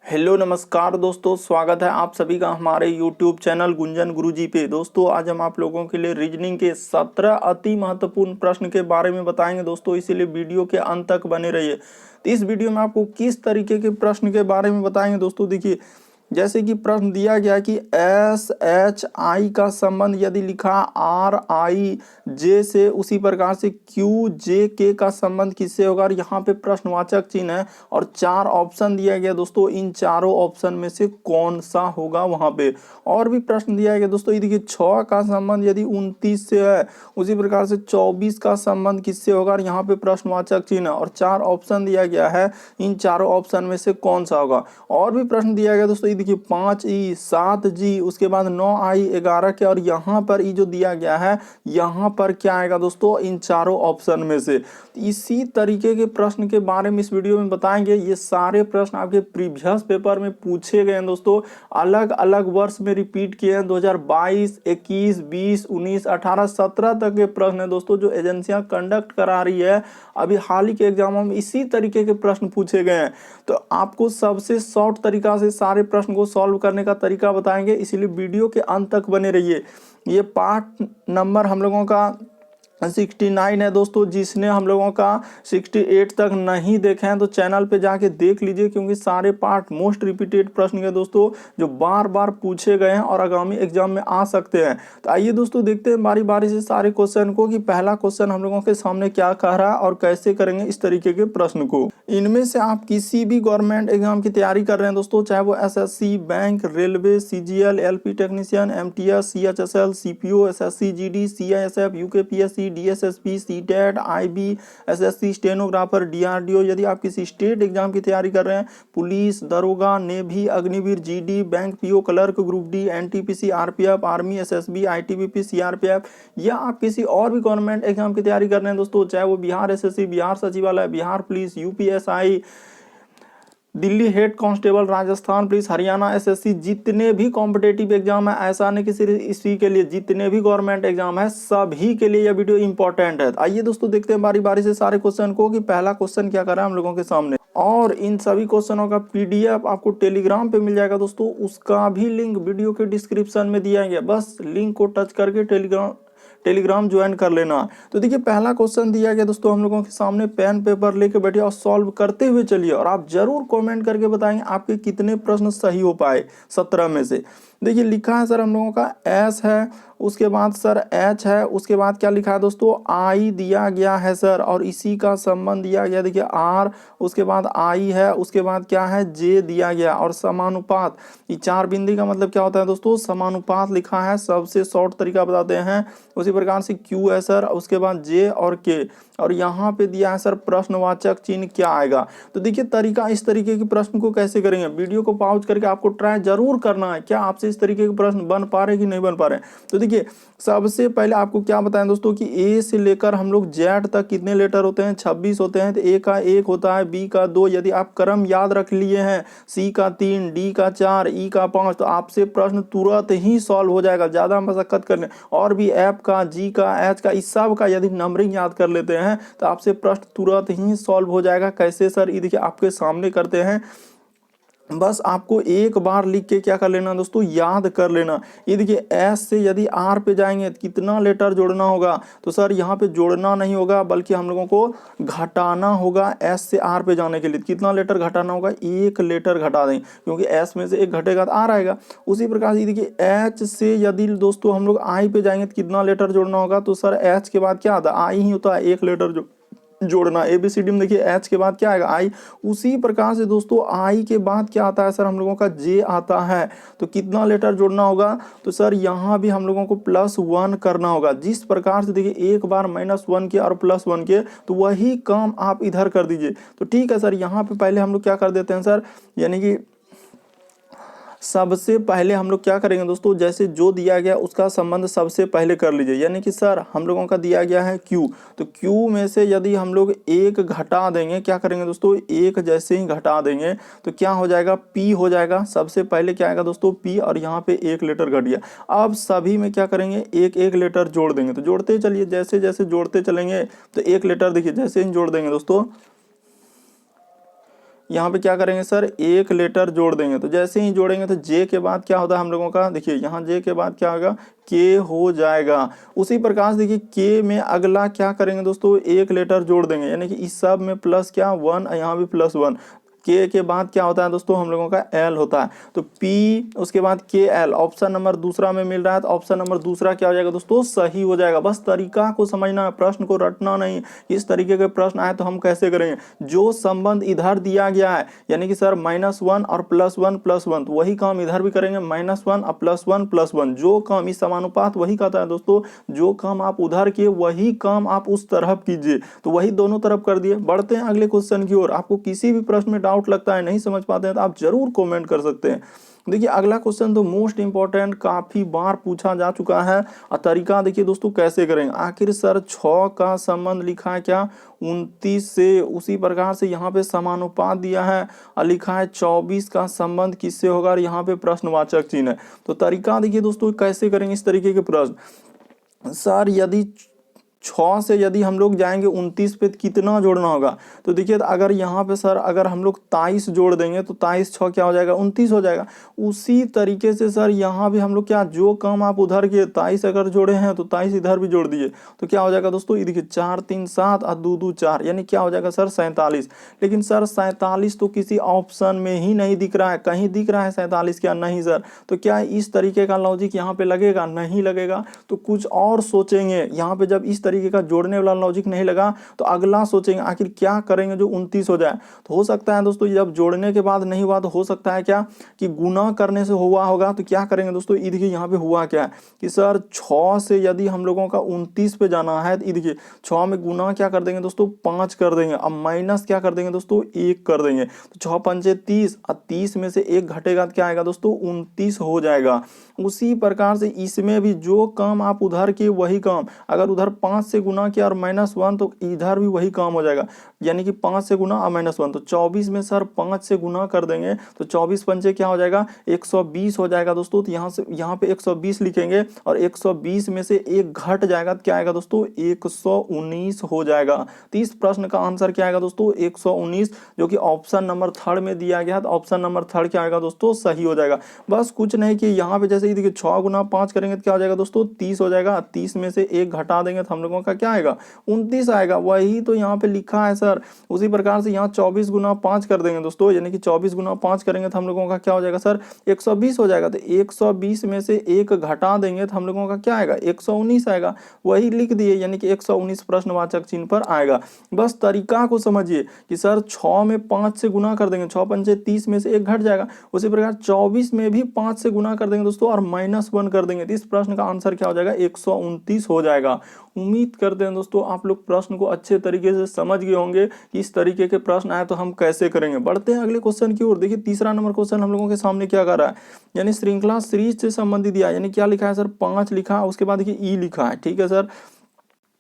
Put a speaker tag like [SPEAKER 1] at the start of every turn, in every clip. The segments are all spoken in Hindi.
[SPEAKER 1] हेलो नमस्कार दोस्तों, स्वागत है आप सभी का हमारे YouTube चैनल गुंजन गुरुजी पे। दोस्तों आज हम आप लोगों के लिए रीजनिंग के 17 अति महत्वपूर्ण प्रश्न के बारे में बताएंगे दोस्तों, इसीलिए वीडियो के अंत तक बने रहिए। तो इस वीडियो में आपको किस तरीके के प्रश्न के बारे में बताएंगे दोस्तों, देखिए जैसे कि प्रश्न दिया गया कि एस एच आई का संबंध यदि लिखा आर आई जे से, उसी प्रकार से क्यू जे के का संबंध किससे होगा। और यहाँ पे प्रश्नवाचक चिन्ह है और 4 ऑप्शन दिया गया दोस्तों, इन चारों ऑप्शन में से कौन सा होगा वहां पे। और भी प्रश्न दिया गया दोस्तों, ये देखिए 6 का संबंध यदि 29 से है, उसी प्रकार से 24 का संबंध किससे होगा। और यहाँ पे प्रश्नवाचक चिन्ह और 4 ऑप्शन दिया गया है, इन चारों ऑप्शन में से कौन सा होगा। और भी प्रश्न दिया गया दोस्तों, देखिए 5E 7G, उसके बाद 9I 11 के, और यहाँ पर ये जो दिया गया है यहाँ पर क्या आएगा दोस्तों, इन चारों ऑप्शन में से। इसी तरीके के प्रश्न के बारे में इस वीडियो में बताएंगे। ये सारे प्रश्न आपके प्रीवियस पेपर में पूछे गए हैं दोस्तों, अलग अलग वर्ष में रिपीट किए हैं। 2022, 21, 20, 19, 18, 17 तक के प्रश्न है दोस्तों, जो एजेंसियां कंडक्ट करा रही है। अभी हाल ही के एग्जामों में इसी तरीके के प्रश्न पूछे गए हैं। तो आपको सबसे शॉर्ट तरीका से सारे प्रश्न को सॉल्व करने का तरीका बताएंगे, इसीलिए वीडियो के अंत तक बने रहिए। ये पार्ट नंबर हम लोगों का 69 है दोस्तों। जिसने हम लोगों का 68 तक नहीं देखे हैं तो चैनल पे जाके देख लीजिए, क्योंकि सारे पार्ट मोस्ट रिपीटेड प्रश्न के दोस्तों, जो बार बार पूछे गए हैं और आगामी एग्जाम में आ सकते हैं। तो आइए दोस्तों देखते हैं बारी बारी से सारे क्वेश्चन को, कि पहला क्वेश्चन हम लोगों के सामने क्या कह रहा है और कैसे करेंगे इस तरीके के प्रश्न को। इनमें से आप किसी भी गवर्नमेंट एग्जाम की तैयारी कर रहे हैं दोस्तों, चाहे वो SSC, bank, railway, CGL, LP technician, MTS, CHSL, CPO, SSC, GD, CISF, UKPSC, DSSP, CTET, IB, SSC, stenographer, DRDO, यदि आप किसी स्टेट एग्जाम की तैयारी कर रहे हैं, पुलिस, दरोगा, navy, Agniveer, GD, bank PO, clerk, group D, NTPC, RPF, army, SSB, ITBP, CRPF, या आप किसी और भी गवर्नमेंट एग्जाम की तैयारी कर रहे हैं दोस्तों, चाहे वो बिहार SSC, बिहार सचिवालय, Bihar police, UPSI, Delhi head constable, Rajasthan police, Haryana SSC, जितने भी कॉम्पिटेटिव एग्जाम है, ऐसा नहीं कि सिर्फ इसी के लिए, जितने भी गवर्नमेंट एग्जाम है सभी के लिए यह वीडियो इंपॉर्टेंट है। आइए दोस्तों देखते हैं बारी बारी से सारे क्वेश्चन को, कि पहला क्वेश्चन क्या कर रहा है हम लोगों के सामने। और इन सभी क्वेश्चनों का PDF आपको टेलीग्राम पे मिल जाएगा दोस्तों, उसका भी लिंक वीडियो के डिस्क्रिप्शन में दिया गया, बस लिंक को टच करके टेलीग्राम ज्वाइन कर लेना। तो देखिए पहला क्वेश्चन दिया गया दोस्तों हम लोगों के सामने, पेन पेपर लेके बैठिए और सॉल्व करते हुए चलिए, और आप जरूर कमेंट करके बताएंगे आपके कितने प्रश्न सही हो पाए 17 में से। देखिए लिखा है सर हम लोगों का S है, उसके बाद सर H है, उसके बाद क्या लिखा है दोस्तों, I दिया गया है सर, और इसी का संबंध दिया गया, देखिए R, उसके बाद I है, उसके बाद क्या है J दिया गया, और समानुपात। ये 4 बिंदी का मतलब क्या होता है दोस्तों, समानुपात लिखा है, सबसे शॉर्ट तरीका बताते हैं। उसी प्रकार से Q है सर, उसके बाद J और K, और यहाँ पे दिया है सर प्रश्नवाचक चिन्ह क्या आएगा। तो देखिए तरीका, इस तरीके के प्रश्न को कैसे करेंगे, वीडियो को पॉज करके आपको ट्राई जरूर करना है, क्या आपसे इस तरीके के प्रश्न बन पा रहे कि नहीं बन पा रहे। तो देखिए सबसे पहले आपको क्या बताएं दोस्तों, कि A से लेकर हम लोग Z तक कितने लेटर होते हैं, 26 होते हैं। तो A का 1 होता है, B का 2, यदि आप क्रम याद रख लिए हैं, C का 3, D का 4, E का 5, तो आपसे प्रश्न तुरंत ही सॉल्व हो जाएगा, ज्यादा मशक्कत करने। और भी F का, G का, H का, इस सब का यदि नंबरिंग याद कर लेते हैं तो आपसे प्रश्न तुरंत ही सॉल्व हो जाएगा। कैसे सर, ये देखिए आपके सामने करते हैं, बस आपको एक बार लिख के क्या कर लेना दोस्तों, याद कर लेना। ये देखिए S से यदि R पे जाएंगे तो कितना लेटर जोड़ना होगा, तो सर यहाँ पे जोड़ना नहीं होगा बल्कि हम लोगों को घटाना होगा। S से R पे जाने के लिए कितना लेटर घटाना होगा, 1 लेटर घटा दें, क्योंकि S में से 1 घटेगा तो R आएगा। उसी प्रकार से देखिए H से यदि दोस्तों हम लोग I पे जाएंगे तो कितना लेटर जोड़ना होगा, तो सर H के बाद क्या आता है, I ही होता है, 1 लेटर जोड़ना। ABCD में देखिए H के बाद क्या आएगा, I। उसी प्रकार से दोस्तों I के बाद क्या आता है सर, हम लोगों का J आता है, तो कितना लेटर जोड़ना होगा, तो सर यहाँ भी हम लोगों को +1 करना होगा। जिस प्रकार से देखिए एक बार -1 के और +1 के, तो वही काम आप इधर कर दीजिए। तो ठीक है सर, यहाँ पे पहले हम लोग क्या कर देते हैं सर, यानी कि सबसे पहले हम लोग क्या करेंगे दोस्तों, जैसे जो दिया गया उसका संबंध सबसे पहले कर लीजिए। यानी कि सर हम लोगों का दिया गया है Q, तो Q में से यदि हम लोग 1 घटा देंगे, क्या करेंगे दोस्तों, 1 जैसे ही घटा देंगे तो क्या हो जाएगा, P हो जाएगा। सबसे पहले क्या आएगा दोस्तों, P, और यहाँ पे 1 लेटर घट गया। अब सभी में क्या करेंगे, 1 लेटर जोड़ देंगे। तो जोड़ते चलिए, जैसे जैसे जोड़ते चलेंगे तो 1 लेटर देखिए जैसे ही जोड़ देंगे दोस्तों, यहाँ पे क्या करेंगे सर, एक लेटर जोड़ देंगे। तो जैसे ही जोड़ेंगे तो जे के बाद क्या होता है हम लोगों का, देखिए यहाँ जे के बाद क्या होगा, के हो जाएगा। उसी प्रकार से देखिए के में अगला क्या करेंगे दोस्तों, एक लेटर जोड़ देंगे, यानी कि इस सब में प्लस क्या 1, यहाँ भी +1। के बाद क्या होता है दोस्तों हम लोगों का एल होता है। तो पी उसके बाद के एल, ऑप्शन नंबर दूसरा में मिल रहा है, तो ऑप्शन नंबर दूसरा क्या हो जाएगा दोस्तों, सही हो जाएगा। बस तरीका को समझना है, प्रश्न को रटना नहीं। इस तरीके के प्रश्न आए तो हम कैसे करेंगे, जो संबंध इधर दिया गया है, यानी कि सर -1 और +1 तो वही काम इधर भी करेंगे, -1 और +1 जो काम इस समानुपात वही कहता है दोस्तों, जो काम आप उधर किए वही काम आप उस तरफ कीजिए। तो वही दोनों तरफ कर दिए। बढ़ते हैं अगले क्वेश्चन की ओर। आपको किसी भी प्रश्न में डाउट लगता है, नहीं समझ पाते हैं, तो आप जरूर कमेंट कर सकते हैं। देखिए अगला क्वेश्चन तो मोस्ट इंपॉर्टेंट, काफी बार पूछा जा चुका है। और तरीका देखिए दोस्तों कैसे करेंगे। आखिर सर 6 का संबंध लिखा है क्या 29 से, उसी प्रकार से यहाँ पे समानुपात दिया है और लिखा है 24 का संबंध किससे होगा, और यहाँ पे प्रश्नवाचक चिन्ह है। तो तरीका देखिए दोस्तों कैसे करेंगे इस तरीके के प्रश्न। सर यदि 6 से यदि हम लोग जाएंगे 29 पे कितना जोड़ना होगा, तो देखिए अगर यहाँ पे सर अगर हम लोग 23 जोड़ देंगे तो 23 6 क्या हो जाएगा 29 हो जाएगा। उसी तरीके से सर यहाँ भी हम लोग क्या, जो काम आप उधर के 23 अगर जोड़े हैं तो 23 इधर भी जोड़ दिए, तो क्या हो जाएगा दोस्तों, ये देखिए 4 3 7 और 2 2 4, यानी क्या हो जाएगा सर 47। लेकिन सर 47 तो किसी ऑप्शन में ही नहीं दिख रहा है, कहीं दिख रहा है 47 क्या, नहीं सर। तो क्या इस तरीके का लॉजिक यहाँ पे लगेगा, नहीं लगेगा। तो कुछ और सोचेंगे। यहाँ पे जब इस तरीके का जोड़ने वाला लॉजिक नहीं लगा तो अगला सोचेंगे आखिर क्या करेंगे जो 29 हो जाए। तो हो सकता है दोस्तों जब जोड़ने के बाद नहीं हुआ तो हो सकता है क्या कि गुना करने से हुआ होगा। तो क्या करेंगे दोस्तों, ये देखिए यहाँ पे हुआ क्या है कि सर 6 से यदि हम लोगों का 29 पे जाना है तो ये देखिए 6 में गुना क्या कर देंगे दोस्तों 5 कर देंगे, अब माइनस क्या कर देंगे दोस्तों 1 कर देंगे। तो 6 पंचे 30 और 30 में से 1 घटेगा तो क्या आएगा दोस्तों 29 हो जाएगा। उसी प्रकार से इसमें भी जो काम आप उधर किए वही काम, अगर उधर 5 से गुना किया और -1 तो इधर भी वही काम हो जाएगा, यानी कि 5 से गुना और -1। तो 24 में सर 5 से गुना कर देंगे तो 24 पंचे क्या हो जाएगा 120 हो जाएगा दोस्तों। तो यहाँ पे 120 लिखेंगे और 120 में से 1 घट जाएगा तो क्या आएगा दोस्तों 119 हो जाएगा। तो इस प्रश्न का आंसर क्या आएगा दोस्तों 119, जो कि ऑप्शन नंबर 3 में दिया गया। तो ऑप्शन नंबर 3 क्या आएगा दोस्तों, सही हो जाएगा। बस कुछ नहीं कि यहाँ पे जैसे देखिए 6 गुना 5 करेंगे तो क्या हो जाएगा दोस्तों 30 हो जाएगा। 30 में से 1 घटा देंगे तो हम लोगों का क्या आएगा 29 आएगा। वही तो यहाँ पे लिखा है सर। उसी प्रकार से यहाँ 24 गुना 5 कर देंगे दोस्तों, यानी कि 24 गुना 5 करेंगे तो हम लोगों का क्या हो जाएगा सर 120 हो जाएगा। तो 120 में से 1 घटा देंगे तो हम लोगों का क्या आएगा 119 आएगा। वही लिख दिए, यानी कि 119 प्रश्नवाचक चिन्ह पर आएगा। बस तरीका को समझिए कि सर 6 में 5 से गुना कर देंगे, 6 पंचे 30 में से 1 घट जाएगा। उसी प्रकार 24 में भी 5 से गुना कर देंगे दोस्तों और -1 कर देंगे। तो इस प्रश्न का आंसर क्या हो जाएगा 129 हो जाएगा। उम्मीद करते हैं दोस्तों आप लोग प्रश्न को अच्छे तरीके से समझ गए होंगे कि इस तरीके के प्रश्न आए तो हम कैसे करेंगे। बढ़ते हैं अगले क्वेश्चन की ओर। देखिए तीसरा नंबर क्वेश्चन हम लोगों के सामने क्या कर रहा है, यानी श्रृंखला सीरीज से संबंधित दिया, यानी क्या लिखा है सर 5 लिखा है, उसके बाद देखिए ई लिखा है, ठीक है सर,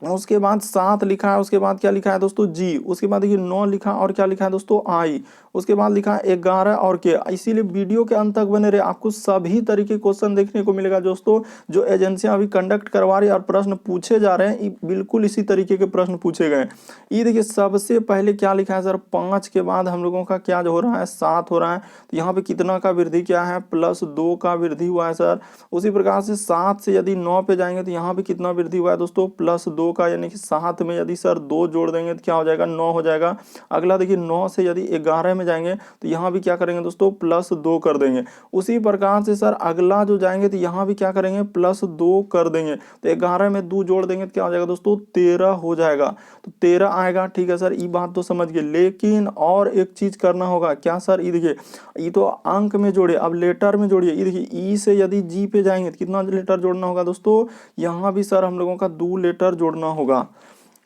[SPEAKER 1] उसके बाद 7 लिखा है, उसके बाद क्या लिखा है दोस्तों जी, उसके बाद देखिए 9 लिखा और क्या लिखा है दोस्तों आई, उसके बाद लिखा है 11 और के। इसीलिए वीडियो के अंत तक बने रहे, आपको सभी तरीके क्वेश्चन देखने को मिलेगा दोस्तों। जो एजेंसियां अभी कंडक्ट करवा रही है और प्रश्न पूछे जा रहे हैं बिल्कुल इसी तरीके के प्रश्न पूछे गए। ये देखिए सबसे पहले क्या लिखा है सर 5 के बाद हम लोगों का क्या जो हो रहा है 7 हो रहा है। तो यहाँ पे कितना का वृद्धि क्या है +2 का वृद्धि हुआ है सर। उसी प्रकार से 7 से यदि 9 पे जाएंगे तो यहाँ पे कितना वृद्धि हुआ है दोस्तों +2 का, यानी कि 7 में यदि सर 2 जोड़ देंगे तो क्या हो जाएगा 9 हो जाएगा। अगला देखिए 9 से यदि 11 में जाएंगे तो यहाँ भी क्या करेंगे दोस्तों +2 कर देंगे। उसी प्रकार से सर अगला जो जाएंगे तो यहाँ भी क्या करेंगे +2 कर देंगे। तो 11 में 2 जोड़ देंगे तो क्या हो जाएगा दोस्तों 13 हो जाएगा। तो 13 आएगा, ठीक है सर, ये बात तो समझ गए। लेकिन और एक चीज करना होगा क्या सर, ये देखिए ये तो अंक में जोड़े, अब लेटर में जोड़िए। ये देखिए ई से यदि जी पे जाएंगे तो कितना लेटर जोड़ना होगा दोस्तों, यहाँ भी सर हम लोगों का 2 लेटर जोड़ना होगा,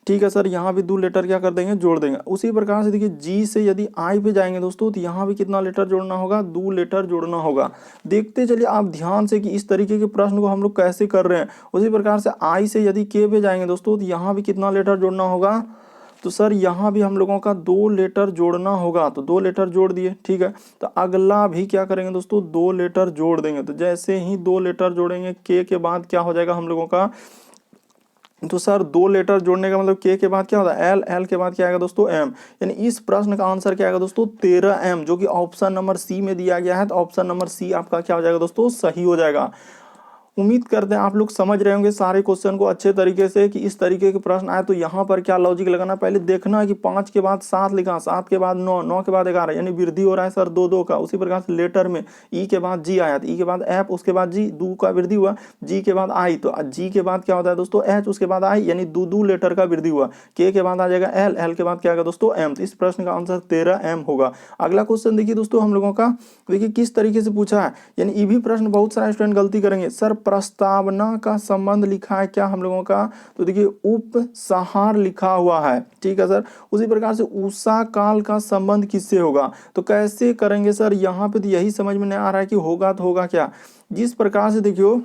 [SPEAKER 1] ठीक है सर, यहाँ भी 2 लेटर क्या कर देंगे जोड़ देंगे। उसी प्रकार से देखिए जी से यदि आई पे जाएंगे दोस्तों तो यहाँ भी कितना लेटर जोड़ना होगा 2 लेटर जोड़ना होगा। देखते चलिए आप ध्यान से कि इस तरीके के प्रश्न को हम लोग कैसे कर रहे हैं। उसी प्रकार से आई से यदि के पे जाएंगे दोस्तों तो यहाँ भी कितना लेटर जोड़ना होगा, तो सर यहाँ भी हम लोगों का 2 लेटर जोड़ना होगा। तो 2 लेटर जोड़ दिए, ठीक है। तो अगला भी क्या करेंगे दोस्तों 2 लेटर जोड़ देंगे। तो जैसे ही 2 लेटर जोड़ेंगे के बाद क्या हो जाएगा हम लोगों का तो सर 2 लेटर जोड़ने का मतलब के बाद क्या होता है एल, एल के बाद क्या आएगा दोस्तों एम, यानी इस प्रश्न का आंसर क्या आएगा दोस्तों 13 एम, जो कि ऑप्शन नंबर सी में दिया गया है। तो ऑप्शन नंबर सी आपका क्या हो जाएगा दोस्तों सही हो जाएगा। उम्मीद करते हैं आप लोग समझ रहे होंगे सारे क्वेश्चन को अच्छे तरीके से कि इस तरीके के प्रश्न आए तो यहाँ पर क्या लॉजिक लगाना। पहले देखना है कि 5 के बाद 7 लिखा, 7 के बाद 9, 9 के बाद 11, यानी वृद्धि हो रहा है सर 2 2 का। उसी प्रकार से लेटर में ई के बाद जी आया, ई के बाद एफ, उसके बाद जी, 2 का वृद्धि हुआ, जी के बाद आई, तो जी के बाद क्या होता है दोस्तों एच, उसके बाद आई, यानी 2 लेटर का वृद्धि हुआ। के बाद आ जाएगा एल, एल के बाद क्या आएगा दोस्तों एम। तो इस प्रश्न का आंसर 13 एम होगा। अगला क्वेश्चन देखिए दोस्तों हम लोगों का, देखिए किस तरीके से पूछा है, यानी ये भी प्रश्न बहुत सारे स्टूडेंट गलती करेंगे। सर प्रस्तावना का संबंध लिखा है क्या हम लोगों का, तो देखिए उपसंहार लिखा हुआ है, ठीक है सर। उसी प्रकार से उषा काल का संबंध किससे होगा, तो कैसे करेंगे सर, यहाँ पे तो यही समझ में नहीं आ रहा है कि होगा तो होगा क्या। जिस प्रकार से देखियो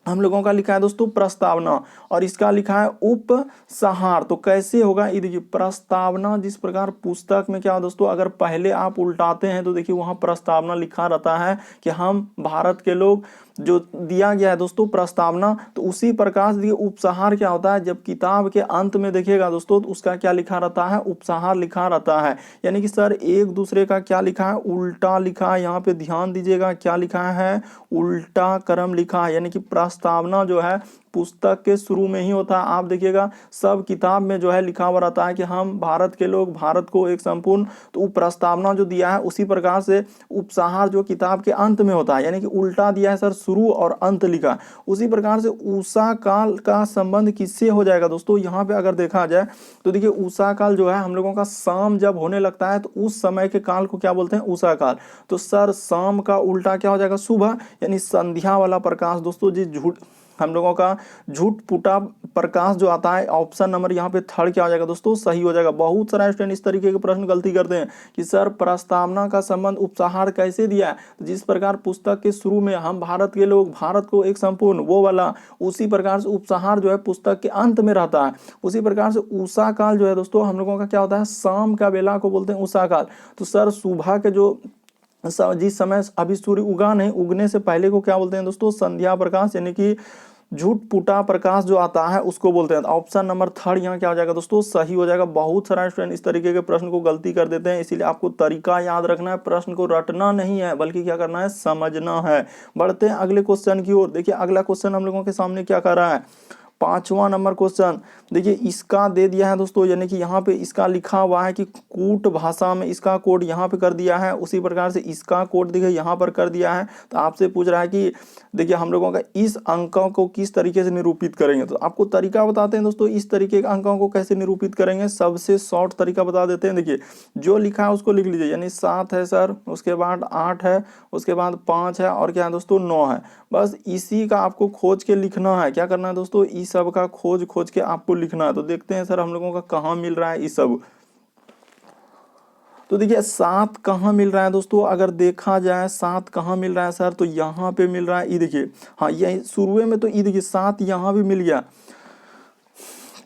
[SPEAKER 1] हम लोगों का लिखा है दोस्तों प्रस्तावना और इसका लिखा है उपसंहार, तो कैसे होगा ये देखिए। प्रस्तावना जिस प्रकार पुस्तक में क्या हो दोस्तों, अगर पहले आप उल्टाते हैं तो देखिए वहां प्रस्तावना लिखा रहता है कि हम भारत के लोग, जो दिया गया है दोस्तों प्रस्तावना। तो उसी प्रकार से उपसंहार क्या होता है, जब किताब के अंत में देखिएगा दोस्तों तो उसका क्या लिखा रहता है, उपसंहार लिखा रहता है। यानी कि सर एक दूसरे का क्या लिखा है, उल्टा लिखा है। यहाँ पे ध्यान दीजिएगा क्या लिखा है, उल्टा क्रम लिखा है। यानी कि प्रस्तावना जो है पुस्तक के शुरू में ही होता है। आप देखिएगा सब किताब में जो है लिखा हुआ रहता है कि हम भारत के लोग, भारत को एक संपूर्ण, तो प्रस्तावना जो दिया है उसी प्रकार से उपसंहार जो किताब के अंत में होता है, यानी कि उल्टा दिया है सर, शुरू और अंत लिखा। उसी प्रकार से उषा काल का संबंध किससे हो जाएगा दोस्तों, यहाँ पे अगर देखा जाए तो देखिए उषा काल जो है हम लोगों का शाम जब होने लगता है तो उस समय के काल को क्या बोलते हैं, उषा काल। तो सर शाम का उल्टा क्या हो जाएगा, सुबह, यानी संध्या वाला प्रकाश दोस्तों। जी झूठ हम लोगों का झूठ पुटा प्रकाश जो आता है, ऑप्शन नंबर यहाँ पे थर्ड क्या हो जाएगा दोस्तों सही हो जाएगा। बहुत सारा स्टूडेंट इस तरीके के प्रश्न गलती करते हैं कि सर प्रस्तावना का संबंध उपसंहार कैसे दिया है, तो जिस प्रकार पुस्तक के शुरू में हम भारत के लोग, भारत को एक संपूर्ण, वो वाला, उसी प्रकार से उपसंहार जो है पुस्तक के अंत में रहता है। उसी प्रकार से उषा काल जो है दोस्तों हम लोगों का क्या होता है, शाम का बेला को बोलते हैं उषा काल। तो सर सुबह के जो जिस समय अभी सूर्य उगा नहीं, उगने से पहले को क्या बोलते हैं दोस्तों, संध्या प्रकाश, यानी कि झूठ पुटा प्रकाश जो आता है उसको बोलते हैं। ऑप्शन नंबर थर्ड यहाँ क्या हो जाएगा दोस्तों सही हो जाएगा। बहुत सारा स्टूडेंट इस तरीके के प्रश्न को गलती कर देते हैं, इसीलिए आपको तरीका याद रखना है, प्रश्न को रटना नहीं है बल्कि क्या करना है, समझना है। बढ़ते हैं अगले क्वेश्चन की ओर। देखिए अगला क्वेश्चन हम लोगों के सामने क्या कर रहा है, 5वां नंबर क्वेश्चन। देखिए इसका दे दिया है दोस्तों, यानी कि यहाँ पे इसका लिखा हुआ है कि कूट भाषा में इसका कोड यहाँ पे कर दिया है, उसी प्रकार से इसका कोड देखिए यहाँ पर कर दिया है। तो आपसे पूछ रहा है कि देखिए हम लोगों का इस अंकों को किस तरीके से निरूपित करेंगे। तो आपको तरीका बताते हैं दोस्तों, इस तरीके के अंकों को कैसे निरूपित करेंगे। सबसे शॉर्ट तरीका बता देते हैं। देखिए जो लिखा है उसको लिख लीजिए, यानी 7 है सर, उसके बाद 8 है, उसके बाद 5 है और क्या है दोस्तों 9 है। बस इसी का आपको खोज के लिखना है। क्या करना है दोस्तों, इस सब का खोज के आपको लिखना है। तो देखते हैं सर हम लोगों का कहाँ मिल रहा है इस सब। तो देखिए 7 कहाँ मिल रहा है दोस्तों, अगर देखा जाए 7 कहाँ मिल रहा है सर, तो यहाँ पे मिल रहा है। ये देखिए हाँ, ये शुरू में तो ये देखिए 7 यहाँ भी मिल गया।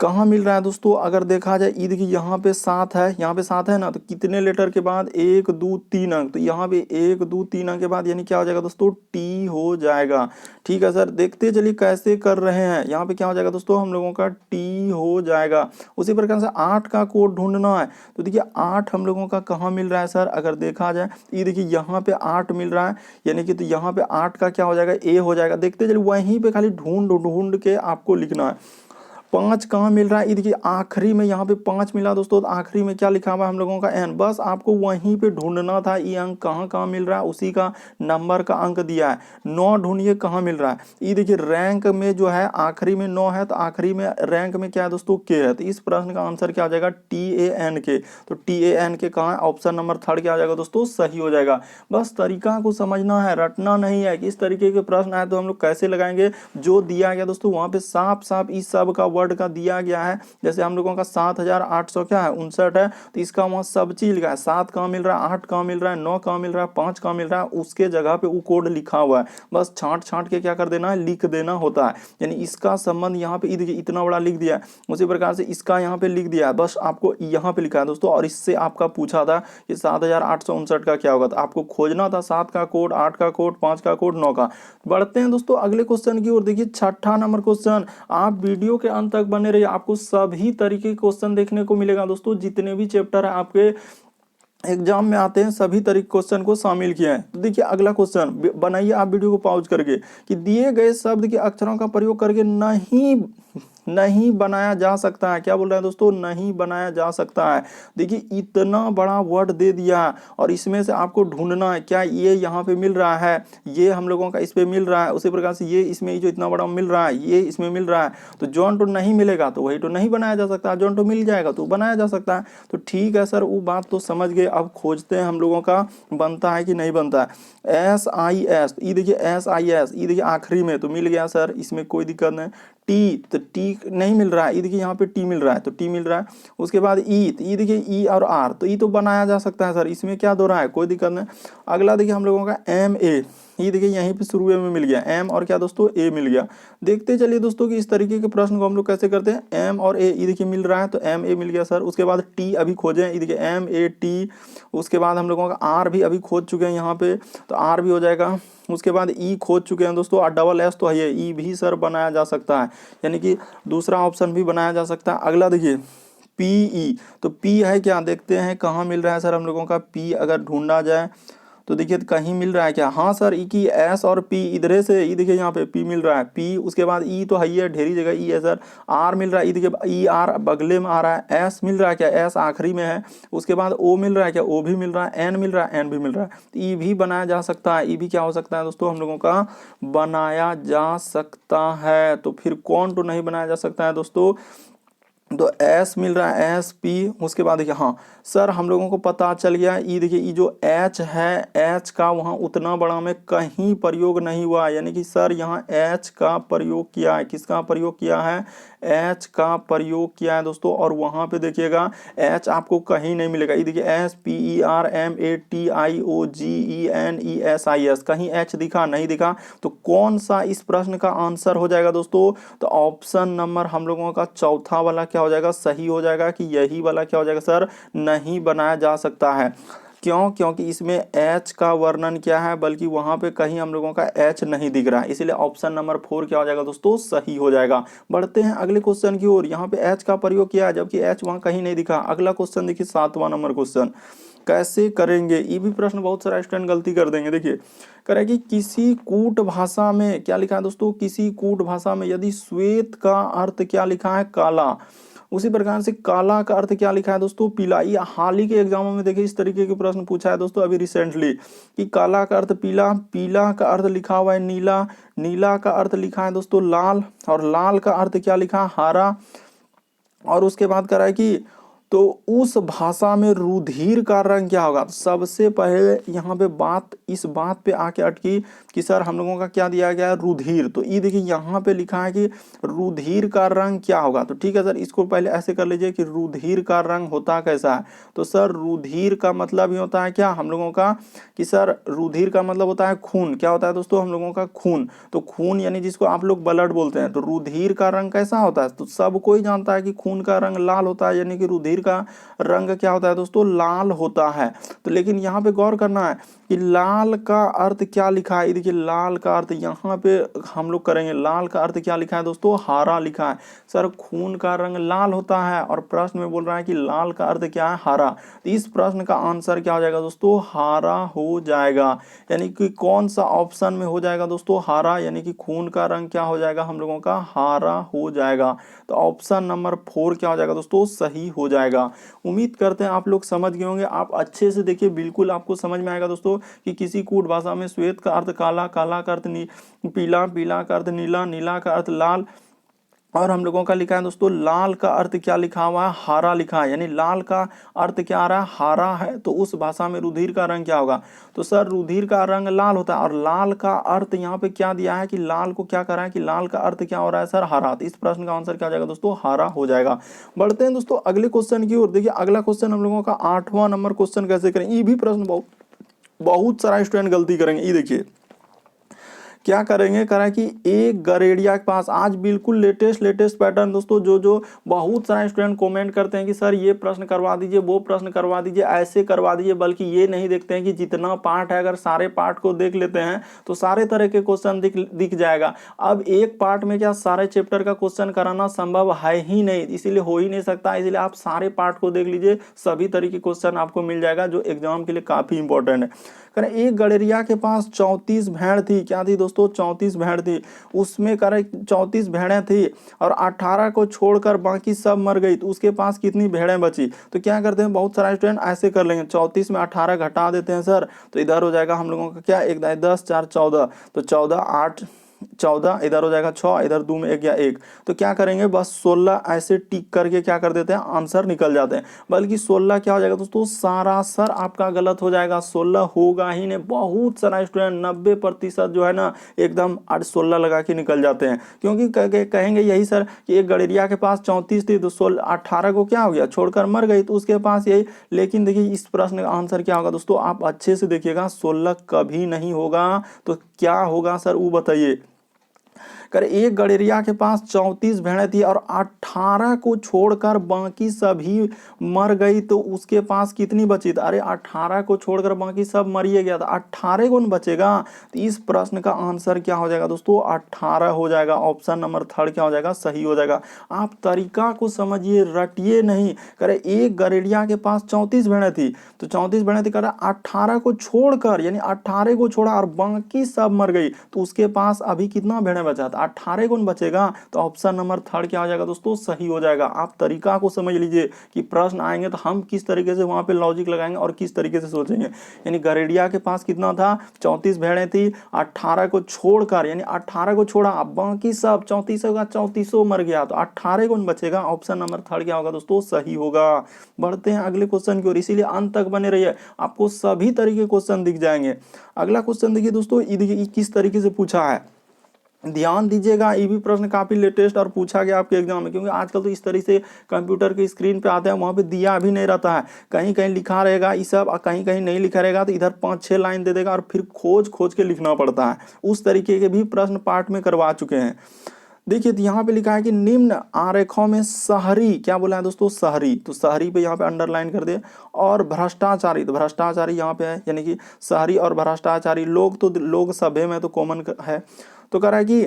[SPEAKER 1] कहाँ मिल रहा है दोस्तों, अगर देखा जाए ये देखिए यहाँ पे 7 है, यहाँ पे 7 है ना, तो कितने लेटर के बाद 1 2 3 अंक, तो यहाँ पे 1 2 3 अंक के बाद यानी क्या हो जाएगा दोस्तों, टी हो जाएगा। ठीक है सर, देखते चलिए कैसे कर रहे हैं। यहाँ पे क्या हो जाएगा दोस्तों, हम लोगों का टी हो जाएगा। उसी प्रकार से 8 का कोड ढूंढना है। तो देखिए 8 हम लोगों का कहाँ मिल रहा है सर, अगर देखा जाए ये देखिए यहाँ पे 8 मिल रहा है, यानी कि तो यहाँ पे 8 का क्या हो जाएगा, ए हो जाएगा। देखते चलिए वहीं पे खाली ढूंढ ढूंढ के आपको लिखना है। 5 कहाँ मिल रहा है, ये देखिए आखिरी में यहाँ पे 5 मिला दोस्तों, तो आखिरी में क्या लिखा हुआ है हम लोगों का एन। बस आपको वहीं पे ढूंढना था, ये अंक कहाँ कहाँ मिल रहा है, उसी का नंबर का अंक दिया है। 9 ढूंढिए कहाँ मिल रहा है, ये देखिए रैंक में जो है आखिरी में 9 है, तो आखिरी में रैंक में क्या है दोस्तों, के है। तो इस प्रश्न का आंसर क्या हो जाएगा, TAN के। तो TAN के कहाँ है, ऑप्शन नंबर थर्ड क्या हो जाएगा दोस्तों सही हो जाएगा। बस तरीका को समझना है, रटना नहीं है कि इस तरीके के प्रश्न आए तो हम लोग कैसे लगाएंगे। जो दिया गया दोस्तों वहां पे साफ साफ इस सब का वर्ड का दिया गया है। जैसे हम लोगों का 7800 क्या है 59 है, तो इसका वहां सब चीज लिखा है। 7 कहाँ मिल रहा है, 8 कहाँ मिल रहा है, 9 कहाँ मिल रहा है, 5 कहाँ मिल रहा है, उसके जगह पे वो कोड लिखा हुआ है। बस छांट छांट के क्या कर देना है, लिख देना होता है। यानी इसका संबंध यहाँ पे देखिए इतना बड़ा लिख दिया है, उसी प्रकार से इसका यहाँ पे लिख दिया है। बस आपको यहाँ पे लिखा है दोस्तों, और इससे आपका पूछा था कि 7859 का क्या होगा, तो आपको खोजना था 7 का कोड, 8 का कोड, 5 का कोड, 9 का। बढ़ते हैं दोस्तों अगले क्वेश्चन की ओर। देखिए 6ठा नंबर क्वेश्चन, आप वीडियो के अंत अंत तक बने रहिए, आपको सभी तरीके के क्वेश्चन देखने को मिलेगा दोस्तों। जितने भी चैप्टर है आपके एग्जाम में आते हैं सभी तरीके क्वेश्चन को शामिल किया है। तो देखिए अगला क्वेश्चन बनाइए आप वीडियो को पॉज करके कि दिए गए शब्द के अक्षरों का प्रयोग करके नहीं बनाया जा सकता है। क्या बोल रहे हैं दोस्तों? नहीं बनाया जा सकता है। देखिए इतना बड़ा वर्ड दे दिया और इसमें से आपको ढूंढना है क्या ये यहाँ पे मिल रहा है, ये हम लोगों का इस पे मिल रहा है, उसी प्रकार से ये इसमें जो इतना बड़ा मिल रहा है ये इसमें मिल रहा है। तो जॉन टू नहीं मिलेगा तो वही तो नहीं बनाया जा सकता, जॉन टू मिल जाएगा तो बनाया जा सकता है। तो ठीक है सर, वो बात तो समझ गए। अब खोजते हैं हम लोगों का बनता है कि नहीं बनता है। SIS, ये देखिए SIS, ये देखिए आखिरी में तो मिल गया सर, इसमें कोई दिक्कत नहीं। टी, तो टी नहीं मिल रहा है, ये देखिए यहाँ पे टी मिल रहा है तो टी मिल रहा है। उसके बाद ई, तो ये देखिए ई और आर, तो ई तो बनाया जा सकता है सर, इसमें क्या दो रहा है, कोई दिक्कत नहीं। अगला देखिए हम लोगों का MA, ये देखिए यहीं पे शुरू में मिल गया एम और क्या दोस्तों ए मिल गया। देखते चलिए दोस्तों कि इस तरीके के प्रश्न को हम लोग कैसे करते हैं। एम और ए, ये देखिए मिल रहा है तो MA मिल गया सर। उसके बाद टी अभी खोजें, ये देखिए MAT। उसके बाद हम लोगों का आर भी अभी खोज चुके हैं यहाँ पे, तो आर भी हो जाएगा। उसके बाद ई खोज चुके हैं दोस्तों, और SS तो है, ई भी सर बनाया जा सकता है, यानी कि दूसरा ऑप्शन भी बनाया जा सकता है। अगला देखिए PE, तो P है क्या, देखते हैं कहाँ मिल रहा है सर हम लोगों का P, अगर ढूंढा जाए तो देखिए कहीं मिल रहा है क्या, हाँ सर ई की S और P इधरे से, ये देखिए यहाँ पे P मिल रहा है P। उसके बाद E तो है ही है, ढेरी जगह E है सर। R मिल रहा है, ये देखिए ER बगले में आ रहा है। S मिल रहा है क्या, S आखिरी में है। उसके बाद O मिल रहा है क्या, O भी मिल रहा है। N मिल रहा है, N भी मिल रहा है। तो E भी बनाया जा सकता है, E भी क्या हो सकता है दोस्तों हम लोगों का बनाया जा सकता है। तो फिर कौन तो नहीं बनाया जा सकता है दोस्तों, तो S मिल रहा है SP। उसके बाद देखिए हाँ सर हम लोगों को पता चल गया, ये देखिए ये जो H है, H का वहाँ उतना बड़ा में कहीं प्रयोग नहीं हुआ है, यानी कि सर यहाँ H का प्रयोग किया है। किसका प्रयोग किया है, H का प्रयोग किया है दोस्तों। और वहाँ पे देखिएगा H आपको कहीं नहीं मिलेगा, ये देखिए SPERMATIOGENESIS, कहीं H दिखा नहीं दिखा। तो कौन सा इस प्रश्न का आंसर हो जाएगा दोस्तों, तो ऑप्शन नंबर हम लोगों का चौथा वाला क्या हो जाएगा, सही हो जाएगा। कि यही वाला क्या हो जाएगा सर, नहीं बनाया जा सकता है। क्यों, क्योंकि इसमें H का वर्णन क्या है, बल्कि वहां पे कहीं हम लोगों का H नहीं दिख रहा है, इसलिए ऑप्शन नंबर 4 क्या हो जाएगा दोस्तों, सही हो जाएगा। बढ़ते हैं अगले क्वेश्चन की ओर। यहाँ पे H का प्रयोग किया है जबकि H वहां कहीं नहीं दिखा। अगला क्वेश्चन देखिए 7वां नंबर क्वेश्चन, कैसे करेंगे। ये भी प्रश्न बहुत सारा स्टूडेंट गलती कर देंगे। देखिए करें कि किसी कूट भाषा में क्या लिखा है दोस्तों, किसी कूट भाषा में यदि श्वेत का अर्थ क्या लिखा है, काला, उसी प्रकार से काला का अर्थ क्या लिखा है दोस्तों, पीला। ये हाल ही के एग्जामों में देखिए इस तरीके के प्रश्न पूछा है दोस्तों अभी रिसेंटली, कि काला का अर्थ पीला, पीला का अर्थ लिखा हुआ है नीला, नीला का अर्थ लिखा है दोस्तों लाल, और लाल का अर्थ क्या लिखा है, हरा। और उसके बाद कह रहा है कि तो उस भाषा में रुधिर का रंग क्या होगा। सबसे पहले यहाँ पे बात इस बात पे आके अटकी कि सर हम लोगों का क्या दिया गया है, रुधिर। तो ये देखिए यहाँ पे लिखा है कि रुधिर का रंग क्या होगा। तो ठीक है सर, इसको पहले ऐसे कर लीजिए कि रुधिर का रंग होता कैसा है। तो सर रुधिर का मतलब ही होता है क्या हम लोगों का, कि सर रुधिर का मतलब होता है खून। क्या होता है दोस्तों हम लोगों का खून। तो खून यानी जिसको आप लोग ब्लड बोलते हैं। तो रुधिर का रंग कैसा होता है, तो सब कोई जानता है कि खून का रंग लाल होता है, यानी कि रुधिर का रंग क्या होता है दोस्तों, लाल होता है। तो लेकिन यहाँ पे गौर करना है कि लाल का अर्थ क्या लिखा है। देखिए लाल का अर्थ यहाँ पे हम लोग करेंगे, लाल का अर्थ क्या लिखा है दोस्तों, हरा लिखा है। सर खून का रंग लाल होता है और प्रश्न में बोल रहा है कि लाल का अर्थ क्या है, हरा। तो इस प्रश्न का आंसर क्या हो जाएगा दोस्तों, हरा हो जाएगा। यानी कि कौन सा ऑप्शन में हो जाएगा दोस्तों, हरा, यानी कि खून का रंग क्या हो जाएगा हम लोगों का, हरा हो जाएगा। तो ऑप्शन नंबर 4 क्या हो जाएगा दोस्तों, सही हो जाएगा। उम्मीद करते हैं आप लोग समझ गए होंगे। आप अच्छे से देखिए, बिल्कुल आपको समझ में आएगा दोस्तों कि किसी कूट भाषा में श्वेत का अर्थ काला, काला का अर्थ पीला, पीला का अर्थ नीला, नीला का अर्थ लाल, और हम लोगों का लिखा है दोस्तों लाल का अर्थ क्या लिखा हुआ है, हरा लिखा है। यानी लाल का अर्थ क्या आ रहा है, हरा है। तो उस भाषा में रुधिर का रंग क्या होगा, तो सर रुधिर का रंग लाल होता है। और लाल का अर्थ यहाँ पे क्या दिया है कि लाल को क्या कर रहा है कि लाल का अर्थ क्या हो रहा है सर, हरा। तो इस प्रश्न का आंसर क्या हो जाएगा दोस्तों, हरा हो जाएगा। बढ़ते हैं दोस्तों अगले क्वेश्चन की ओर। देखिए अगला क्वेश्चन हम लोगों का 8वां नंबर क्वेश्चन कैसे करें। ये भी प्रश्न बहुत सारा स्टूडेंट गलती करेंगे। ये देखिए क्या करेंगे, करा कि एक गरेड़िया के पास, आज बिल्कुल लेटेस्ट पैटर्न दोस्तों, जो बहुत सारे स्टूडेंट कमेंट करते हैं कि सर ये प्रश्न करवा दीजिए, वो प्रश्न करवा दीजिए, ऐसे करवा दीजिए, बल्कि ये नहीं देखते हैं कि जितना पार्ट है अगर सारे पार्ट को देख लेते हैं तो सारे तरह के क्वेश्चन दिख जाएगा। अब एक पार्ट में क्या सारे चैप्टर का क्वेश्चन कराना संभव है ही नहीं, इसीलिए हो ही नहीं सकता। इसलिए आप सारे पार्ट को देख लीजिए, सभी तरह के क्वेश्चन आपको मिल जाएगा जो एग्जाम के लिए काफी इंपॉर्टेंट है। करें एक गड़ेरिया के पास 34 भेड़ थी, क्या थी दोस्तों, 34 भेड़ थी। उसमें करें 34 भेड़ें थी और 18 को छोड़कर बाकी सब मर गई, तो उसके पास कितनी भेड़ें बची। तो क्या करते हैं, बहुत सारे स्टूडेंट ऐसे कर लेंगे, 34 में 18 घटा देते हैं सर, तो इधर हो जाएगा हम लोगों का क्या, एक 10 4 14, तो 14 8 14, इधर हो जाएगा 6, इधर 2 में 1 या 1, तो क्या करेंगे बस 16 ऐसे टिक करके क्या कर देते हैं, आंसर निकल जाते हैं। बल्कि 16 क्या हो जाएगा दोस्तों, सरासर आपका गलत हो जाएगा, 16 होगा ही नहीं। बहुत सारा स्टूडेंट 90% जो है ना एकदम 16 लगा के निकल जाते हैं, क्योंकि कहेंगे यही सर कि एक गड़ेरिया के पास 34 थी, तो 16 18 को क्या हो गया, छोड़कर मर गई, तो उसके पास यही। लेकिन देखिए इस प्रश्न का आंसर क्या होगा दोस्तों, आप अच्छे से देखिएगा, 16 कभी नहीं होगा। तो क्या होगा सर वो बताइए। कर एक गड़ेरिया के पास 34 भेड़ें थी और 18 को छोड़कर बाकी सभी मर गई, तो उसके पास कितनी बची। अरे 18 को छोड़कर बाकी सब मरिए गया, तो 18 कौन बचेगा। तो इस प्रश्न का आंसर क्या हो जाएगा दोस्तों, 18 हो जाएगा। ऑप्शन नंबर 3 क्या हो जाएगा, सही हो जाएगा। आप तरीका को समझिए, रटिए नहीं। करे एक गड़ेरिया के पास 34 भेड़ें थी, तो 34 भेड़ें थी, करे 18 को छोड़कर, यानी 18 को छोड़ा और बाकी सब मर गई, तो उसके पास अभी कितना भेड़ें बचा था, 18 कौन बचेगा। तो ऑप्शन नंबर 3 क्या हो जाएगा दोस्तों, सही हो जाएगा। आप तरीका को समझ लीजिए कि प्रश्न आएंगे तो हम किस तरीके से वहां पे लॉजिक लगाएंगे और किस तरीके से सोचेंगे। यानी गड़ेरिया के पास कितना था, 34 भेड़ें थी, 18 को छोड़कर, यानी 18 को छोड़ा, अब बाकी सब 34 का 34 मर गया, तो 18 कौन बचेगा। ऑप्शन नंबर 3 क्या होगा दोस्तों, सही होगा। बढ़ते हैं अगले क्वेश्चन की ओर, इसीलिए अंत तक बने रहिए, आपको सभी तरीके क्वेश्चन दिख जाएंगे। अगला क्वेश्चन देखिए दोस्तों, ये किस तरीके से पूछा है, ध्यान दीजिएगा। ये भी प्रश्न काफी लेटेस्ट और पूछा गया आपके एग्जाम में, क्योंकि आजकल तो इस तरीके से कंप्यूटर की स्क्रीन पे आते हैं, वहां पे दिया भी नहीं रहता है, कहीं कहीं लिखा रहेगा ये सब, कहीं कहीं नहीं लिखा रहेगा, तो इधर 5-6 लाइन दे देगा और फिर खोज के लिखना पड़ता है। उस तरीके के भी प्रश्न पार्ट में करवा चुके हैं। देखिए यहाँ पे लिखा है कि निम्न आरेखों में शहरी, क्या बोला है दोस्तों, शहरी, तो शहरी पे यहाँ पे अंडरलाइन कर दे, और भ्रष्टाचारी, तो भ्रष्टाचारी यहाँ पे है, यानी कि शहरी और भ्रष्टाचारी, लोग तो लोग सभ्य में तो कॉमन है, तो कह रहा है कि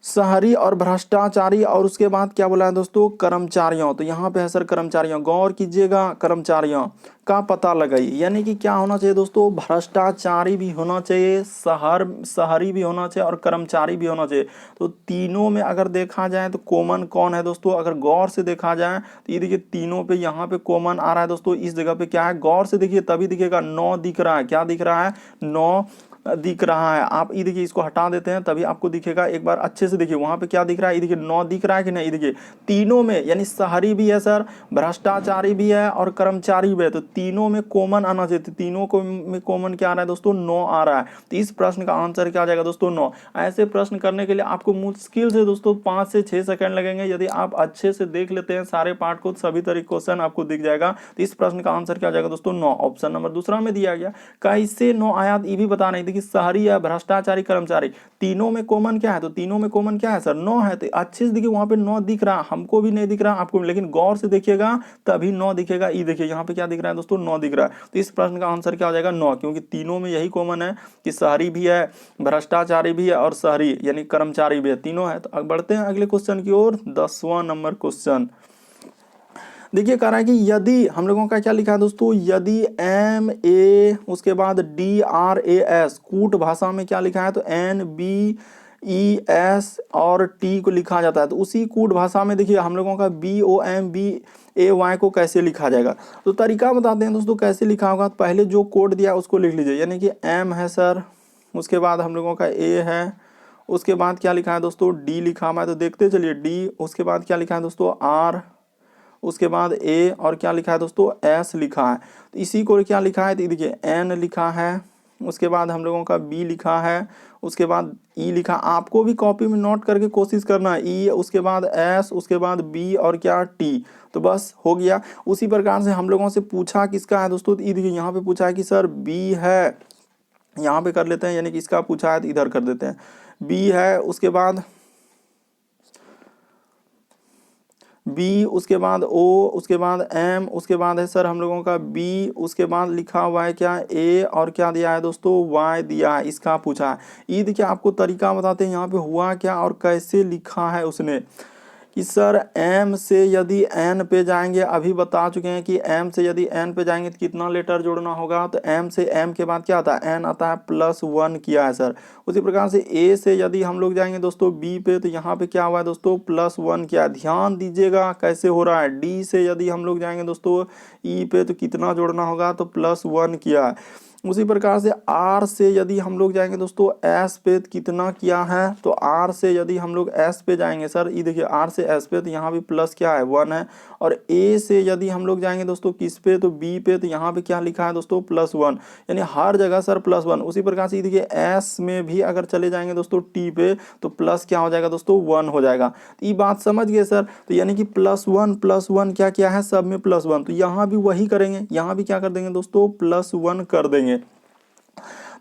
[SPEAKER 1] शहरी और भ्रष्टाचारी, और उसके बाद क्या बोला है दोस्तों, कर्मचारियों, तो यहाँ पे है सर कर्मचारियों, गौर कीजिएगा, कर्मचारियों का पता लगाइए। यानी कि क्या होना चाहिए दोस्तों, भ्रष्टाचारी भी होना चाहिए, शहरी भी होना चाहिए और कर्मचारी भी होना चाहिए। तो तीनों में अगर देखा जाए तो कॉमन कौन है दोस्तों, अगर गौर से देखा जाए तो ये देखिए तीनों पे यहाँ पे कॉमन आ रहा है दोस्तों। इस जगह पे क्या है, गौर से देखिए तभी दिखेगा, 9 दिख रहा है, क्या दिख रहा है, 9 दिख रहा है। आप ये देखिए इसको हटा देते हैं तभी आपको दिखेगा, एक बार अच्छे से देखिए वहां पे क्या दिख रहा है, ये देखिए 9 दिख रहा है कि नहीं, देखिए तीनों में, यानी शहरी भी है सर, भ्रष्टाचारी भी है और कर्मचारी भी है, तो तीनों में कॉमन आना चाहिए। तो तीनों को में कॉमन क्या आ रहा है दोस्तों, 9 आ रहा है। तो इस प्रश्न का आंसर क्या आ जाएगा दोस्तों, 9। ऐसे प्रश्न करने के लिए आपको मुश्किल से दोस्तों 5 से 6 सेकंड लगेंगे। यदि आप अच्छे से देख लेते हैं सारे पार्ट को, सभी तरह क्वेश्चन आपको दिख जाएगा। तो इस प्रश्न का आंसर क्या आ जाएगा दोस्तों, 9। ऑप्शन नंबर दूसरा में दिया गया। कैसे 9 आया ये भी बता नहीं, देखिए शहरी या भ्रष्टाचारी कर्मचारी, तीनों में कॉमन क्या है, तो तीनों में कॉमन क्या है सर, 9 है। तो अच्छे से देखिए वहां पे 9 दिख रहा, हमको भी नहीं दिख रहा आपको, लेकिन गौर से देखिएगा तभी 9 दिखेगा। ये देखिए यहाँ पे क्या दिख रहा है दोस्तों, 9 दिख रहा है। तो इस प्रश्न का आंसर क्या हो जाएगा, 9, क्योंकि तीनों में यही कॉमन है कि शहरी भी है, भ्रष्टाचारी भी है और शहरी यानी कर्मचारी भी है, तीनों है। तो बढ़ते हैं अगले क्वेश्चन की ओर, 10वां नंबर क्वेश्चन देखिए, कह रहा है कि यदि हम लोगों का क्या लिखा है दोस्तों, यदि MA उसके बाद DRAS कूट भाषा में क्या लिखा है, तो NBES और T को लिखा जाता है, तो उसी कूट भाषा में देखिए हम लोगों का BOMBAY को कैसे लिखा जाएगा। तो तरीका बताते हैं दोस्तों कैसे लिखा होगा। पहले जो कोड दिया उसको लिख लीजिए, यानी कि M है सर, उसके बाद हम लोगों का A है, उसके बाद क्या लिखा है दोस्तों, D लिखा हुआ है, तो देखते चलिए D, उसके बाद क्या लिखा है दोस्तों, R, उसके बाद A, और क्या लिखा है दोस्तों, S लिखा है। तो इसी को क्या लिखा है, तो देखिए N लिखा है, उसके बाद हम लोगों का B लिखा है, उसके बाद E लिखा। आपको भी कॉपी में नोट करके कोशिश करना है, E, उसके बाद S, उसके बाद B और क्या T, तो बस हो गया। उसी प्रकार से हम लोगों से पूछा किसका है दोस्तों, तो देखिए यहाँ पे पूछा है कि सर B है, यहाँ पे कर लेते हैं, यानी कि इसका पूछा है तो इधर कर देते हैं। बी है, उसके बाद बी, उसके बाद ओ, उसके बाद एम, उसके बाद है सर हम लोगों का बी, उसके बाद लिखा हुआ है क्या ए, और क्या दिया है दोस्तों वाई दिया है, इसका पूछा है। ये देखिए आपको तरीका बताते हैं यहाँ पे हुआ क्या और कैसे लिखा है उसने कि सर m से यदि n पे जाएंगे, अभी बता चुके हैं कि m से यदि n पे जाएंगे तो कितना लेटर जोड़ना होगा, तो m से m के बाद क्या आता है n आता है +1 किया है सर। उसी प्रकार से a से यदि हम लोग जाएंगे दोस्तों b पे, तो यहाँ पे क्या हुआ है दोस्तों +1 किया है। ध्यान दीजिएगा कैसे हो रहा है। d से यदि हम लोग जाएंगे दोस्तों e पे, तो कितना जोड़ना होगा, तो +1 किया है। उसी प्रकार से R से यदि हम लोग जाएंगे दोस्तों S पे, तो कितना किया है, तो R से यदि हम लोग S पे जाएंगे सर, ये देखिए R से S पे, तो यहाँ भी प्लस क्या है 1 है। और A से यदि हम लोग जाएंगे दोस्तों किस पे, तो B पे, तो यहाँ पे क्या लिखा है दोस्तों +1, यानी हर जगह सर +1। उसी प्रकार से देखिए S में भी अगर चले जाएंगे दोस्तों T पे, तो प्लस क्या हो जाएगा दोस्तों 1 हो जाएगा। तो ये बात समझ गए सर। तो यानी कि +1 क्या क्या है, सब में +1, तो यहाँ भी वही करेंगे, यहाँ भी क्या कर देंगे दोस्तों +1 कर देंगे।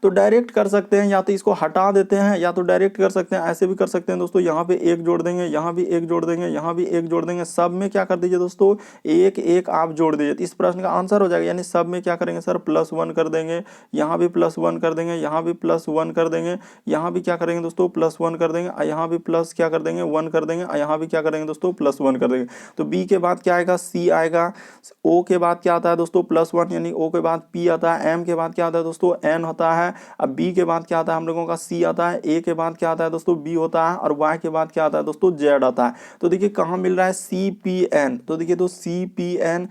[SPEAKER 1] तो डायरेक्ट कर सकते हैं, या तो इसको हटा देते हैं, या तो डायरेक्ट कर सकते हैं, ऐसे भी कर सकते हैं दोस्तों। यहाँ पे एक जोड़ देंगे, यहाँ भी एक जोड़ देंगे, यहाँ भी एक जोड़ देंगे, सब में क्या कर दीजिए दोस्तों एक एक आप जोड़ दीजिए, तो इस प्रश्न का आंसर हो जाएगा। यानी सब में क्या करेंगे सर +1 कर देंगे, यहाँ भी +1 कर देंगे, यहाँ भी +1 कर देंगे, यहाँ भी क्या करेंगे दोस्तों +1 कर देंगे, यहाँ भी प्लस क्या कर देंगे 1 कर देंगे, यहाँ भी क्या करेंगे दोस्तों +1 कर देंगे। तो बी के बाद क्या आएगा, सी आएगा। ओ के बाद क्या आता है दोस्तों +1, यानी ओ के बाद पी आता है। एम के बाद क्या आता है दोस्तों एन होता है। अब बी के बाद क्या आता है हम लोगों का सी आता है। ए के बाद क्या आता है दोस्तों बी होता है। और वाई के बाद क्या आता है दोस्तों जेड आता है। तो देखिए कहाँ मिल रहा है सी पी एन, तो देखिए तो सी पी एन,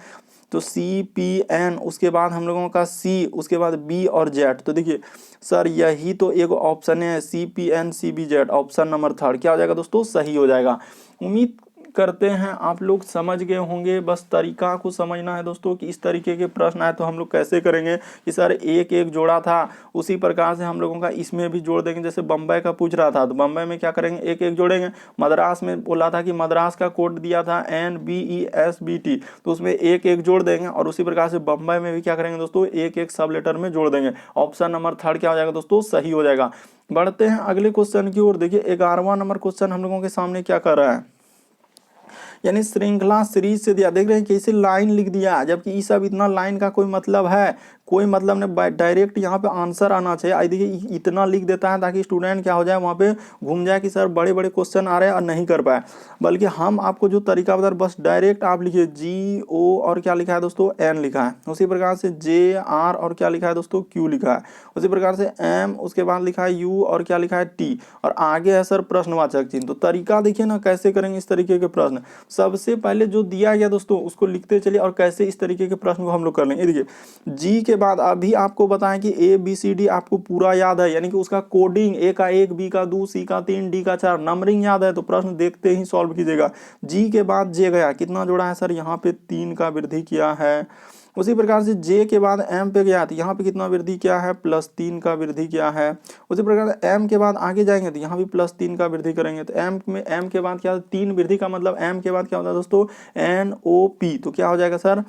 [SPEAKER 1] तो सी पी एन, उसके बाद हम लोगों का सी, उसके बाद बी और जेड। तो देखिए सर यही तो एक ऑप्शन है, C P N C B Z, option number 3 क्या हो जाएगा दोस्तों सही हो जाएगा। उम्मीद करते हैं आप लोग समझ गए होंगे। बस तरीका को समझना है दोस्तों कि इस तरीके के प्रश्न आए तो हम लोग कैसे करेंगे कि सर एक एक जोड़ा था, उसी प्रकार से हम लोगों का इसमें भी जोड़ देंगे। जैसे बम्बई का पूछ रहा था तो बम्बई में क्या करेंगे एक एक जोड़ेंगे। मद्रास में बोला था कि मद्रास का कोड दिया था NBESBT, तो उसमें एक एक जोड़ देंगे। और उसी प्रकार से बम्बई में भी क्या करेंगे दोस्तों एक एक सब लेटर में जोड़ देंगे। ऑप्शन नंबर 3 क्या हो जाएगा दोस्तों सही हो जाएगा। बढ़ते हैं अगले क्वेश्चन की ओर। देखिए 11वां नंबर क्वेश्चन हम लोगों के सामने क्या कर रहा है, यानी श्रृंखला सीरीज से दिया। देख रहे हैं कैसे लाइन लिख दिया, जबकि ये सब इतना लाइन का कोई मतलब है, कोई मतलब नहीं, डायरेक्ट यहाँ पे आंसर आना चाहिए। देखिए इतना लिख देता है ताकि स्टूडेंट क्या हो जाए वहाँ पे घूम जाए कि सर बड़े बड़े क्वेश्चन आ रहे हैं और नहीं कर पाए। बल्कि हम आपको जो तरीका बता रहे बस डायरेक्ट आप लिखिए GO और क्या लिखा है दोस्तों N लिखा है। उसी प्रकार से JR और क्या लिखा है दोस्तों Q लिखा है। उसी प्रकार से M, उसके बाद लिखा है U और क्या लिखा है T, और आगे है सर प्रश्नवाचक चिन्ह। तो तरीका देखिए ना कैसे करेंगे इस तरीके के प्रश्न। सबसे पहले जो दिया गया दोस्तों उसको लिखते चलिए और कैसे इस तरीके के प्रश्न को हम लोग कर लेंगे। देखिए जी के बाद अभी आपको बताएं कि ABCD आपको पूरा याद है, यानी कि उसका कोडिंग A का 1, B का 2, C का 3, D का 4, नंबरिंग याद है, तो प्रश्न देखते ही सॉल्व कीजिएगा। जी के बाद जे गया, कितना जोड़ा है सर यहाँ पे 3 का वृद्धि किया है। उसी प्रकार से जे के बाद एम पे गया तो यहाँ पे कितना वृद्धि किया है +3 का वृद्धि किया है। उसी प्रकार से एम के बाद आगे जाएंगे तो यहाँ भी +3 का वृद्धि करेंगे। तो एम के बाद क्या 3 वृद्धि का मतलब एम के बाद क्या होता है दोस्तों NOP, तो क्या हो जाएगा सर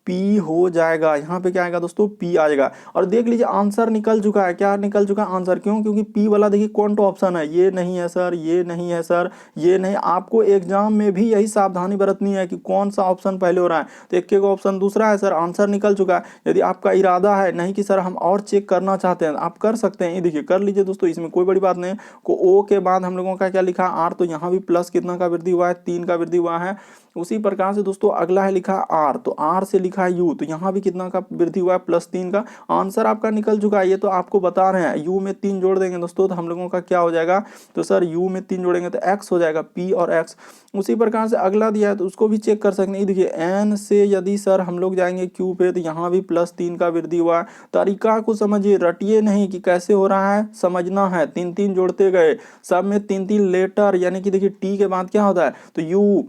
[SPEAKER 1] P हो जाएगा। यहाँ पे क्या आएगा दोस्तों P आ जाएगा। और देख लीजिए आंसर निकल चुका है। क्या निकल चुका है आंसर, क्यों? क्योंकि P वाला देखिए कौन तो ऑप्शन है, ये नहीं है सर, ये नहीं है सर, ये नहीं। आपको एग्जाम में भी यही सावधानी बरतनी है कि कौन सा ऑप्शन पहले हो रहा है। तो एक एक ऑप्शन दूसरा है सर, आंसर निकल चुका है। यदि आपका इरादा है नहीं कि सर हम और चेक करना चाहते हैं, आप कर सकते हैं। ये देखिए कर लीजिए दोस्तों, इसमें कोई बड़ी बात नहीं। को O के बाद हम लोगों का क्या लिखा R, तो यहाँ भी प्लस कितना का वृद्धि हुआ है 3 का वृद्धि हुआ है। उसी प्रकार से दोस्तों अगला है लिखा R, तो R से लिखा है U, तो यहाँ भी कितना का वृद्धि हुआ है +3 का। आंसर आपका निकल चुका है, ये तो आपको बता रहे हैं। U में 3 जोड़ देंगे दोस्तों तो हम लोगों का क्या हो जाएगा, तो सर U में 3 जोड़ेंगे तो X हो जाएगा, P और X। उसी प्रकार से अगला दिया है तो उसको भी चेक कर सकते हैं। देखिए N से यदि सर हम लोग जाएंगे Q पे तो यहाँ भी +3 का वृद्धि हुआ है। तरीका को समझिए, रटिए नहीं कि कैसे हो रहा है, समझना है। 3 जोड़ते गए, सब में 3 लेटर, यानी कि देखिए T के बाद क्या होता है तो U,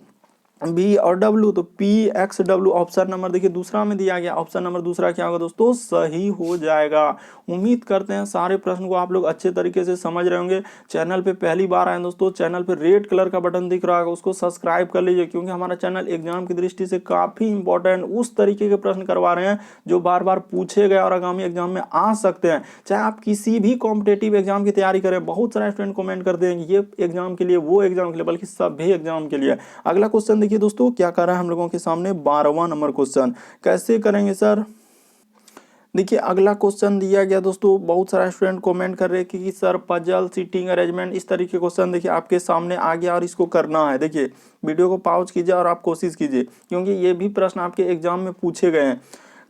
[SPEAKER 1] बी और डब्ल्यू, तो P x W option number देखिए दूसरा में दिया गया, ऑप्शन नंबर दूसरा क्या होगा दोस्तों, सही हो जाएगा। उम्मीद करते हैं सारे प्रश्न को आप लोग अच्छे तरीके से समझ रहे होंगे। चैनल पे पहली बार आए दोस्तों, चैनल पे रेड कलर का बटन दिख रहा है, उसको सब्सक्राइब कर लीजिए, क्योंकि हमारा चैनल एग्जाम की दृष्टि से काफी इंपॉर्टेंट उस तरीके के प्रश्न करवा रहे हैं जो बार बार पूछे गए और आगामी एग्जाम में आ सकते हैं। चाहे आप किसी भी कॉम्पिटेटिव एग्जाम की तैयारी करें, बहुत सारे स्टूडेंट कमेंट करते हैं ये एग्जाम के लिए, वो एग्जाम के लिए, बल्कि सभी एग्जाम के लिए। अगला क्वेश्चन देखिए दोस्तों क्या कर रहा है हम लोगों के सामने, 12वां नंबर क्वेश्चन। कैसे करेंगे सर, देखिए अगला क्वेश्चन दिया गया दोस्तों, बहुत सारा स्टूडेंट कमेंट कर रहे हैं कि सर पजल, सीटिंग अरेंजमेंट, इस तरीके के क्वेश्चन देखिए आपके सामने आ गया और इसको करना है। देखिए वीडियो को पॉज कीजिए और आप कोशिश कीजिए, क्योंकि ये भी प्रश्न आपके एग्जाम में पूछे गए हैं।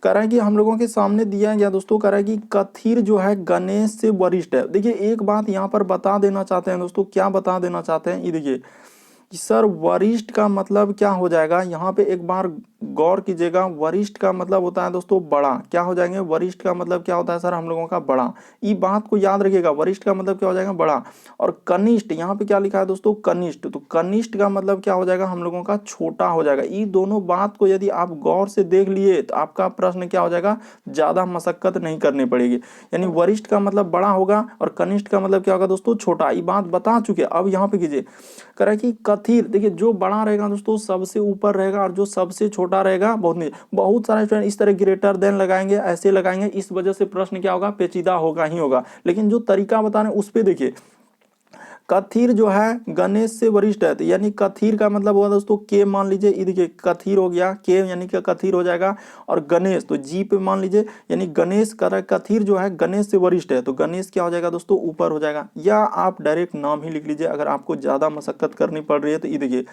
[SPEAKER 1] कह रहा है कि हम लोगों के सामने दिया गया दोस्तों, कह रहा है कि कथीर जो है गणेश से वरिष्ठ है। देखिए एक बात यहाँ पर बता देना चाहते हैं दोस्तों, क्या बता देना चाहते हैं, ये देखिए कि सर वरिष्ठ का मतलब क्या हो जाएगा, यहाँ पे एक बार गौर कीजिएगा। वरिष्ठ का मतलब होता है दोस्तों बड़ा, क्या हो जाएंगे, वरिष्ठ का मतलब क्या होता है सर हम लोगों का बड़ा। ये बात को याद रखिएगा, वरिष्ठ का मतलब क्या हो जाएगा, बड़ा। और कनिष्ठ, यहाँ पे क्या लिखा है दोस्तों, कनिष्ठ, तो कनिष्ठ का मतलब क्या हो जाएगा हम लोगों का, छोटा हो जाएगा। ये दोनों बात को यदि आप गौर से देख लिए तो आपका प्रश्न क्या हो जाएगा, ज्यादा मशक्कत नहीं करनी पड़ेगी। यानी वरिष्ठ का मतलब बड़ा होगा और कनिष्ठ का मतलब क्या होगा दोस्तों, छोटा। ये बात बता चुके, अब यहाँ पे कीजिए। कह रहा है कि कथीर, देखिए जो बड़ा रहेगा दोस्तों सबसे ऊपर रहेगा और जो सबसे छोटा रहेगा बहुत नीचे। बहुत सारे स्टूडेंट इस तरह ग्रेटर देन लगाएंगे, ऐसे लगाएंगे, इस वजह से प्रश्न क्या होगा, पेचीदा होगा ही होगा। लेकिन जो तरीका बता रहे हैं उस पे देखिए, कथीर जो है गणेश से वरिष्ठ है, तो यानी कथीर का मतलब हुआ दोस्तों के, मान लीजिए ये देखिए कथीर हो गया के, यानी कि कथीर हो जाएगा। और गणेश तो जी पे मान लीजिए, यानी गणेश कर कथीर जो है गणेश से वरिष्ठ है, तो गणेश क्या हो जाएगा दोस्तों, ऊपर हो जाएगा। या आप डायरेक्ट नाम ही लिख लीजिए अगर आपको ज्यादा मशक्कत करनी पड़ रही है तो। ये देखिए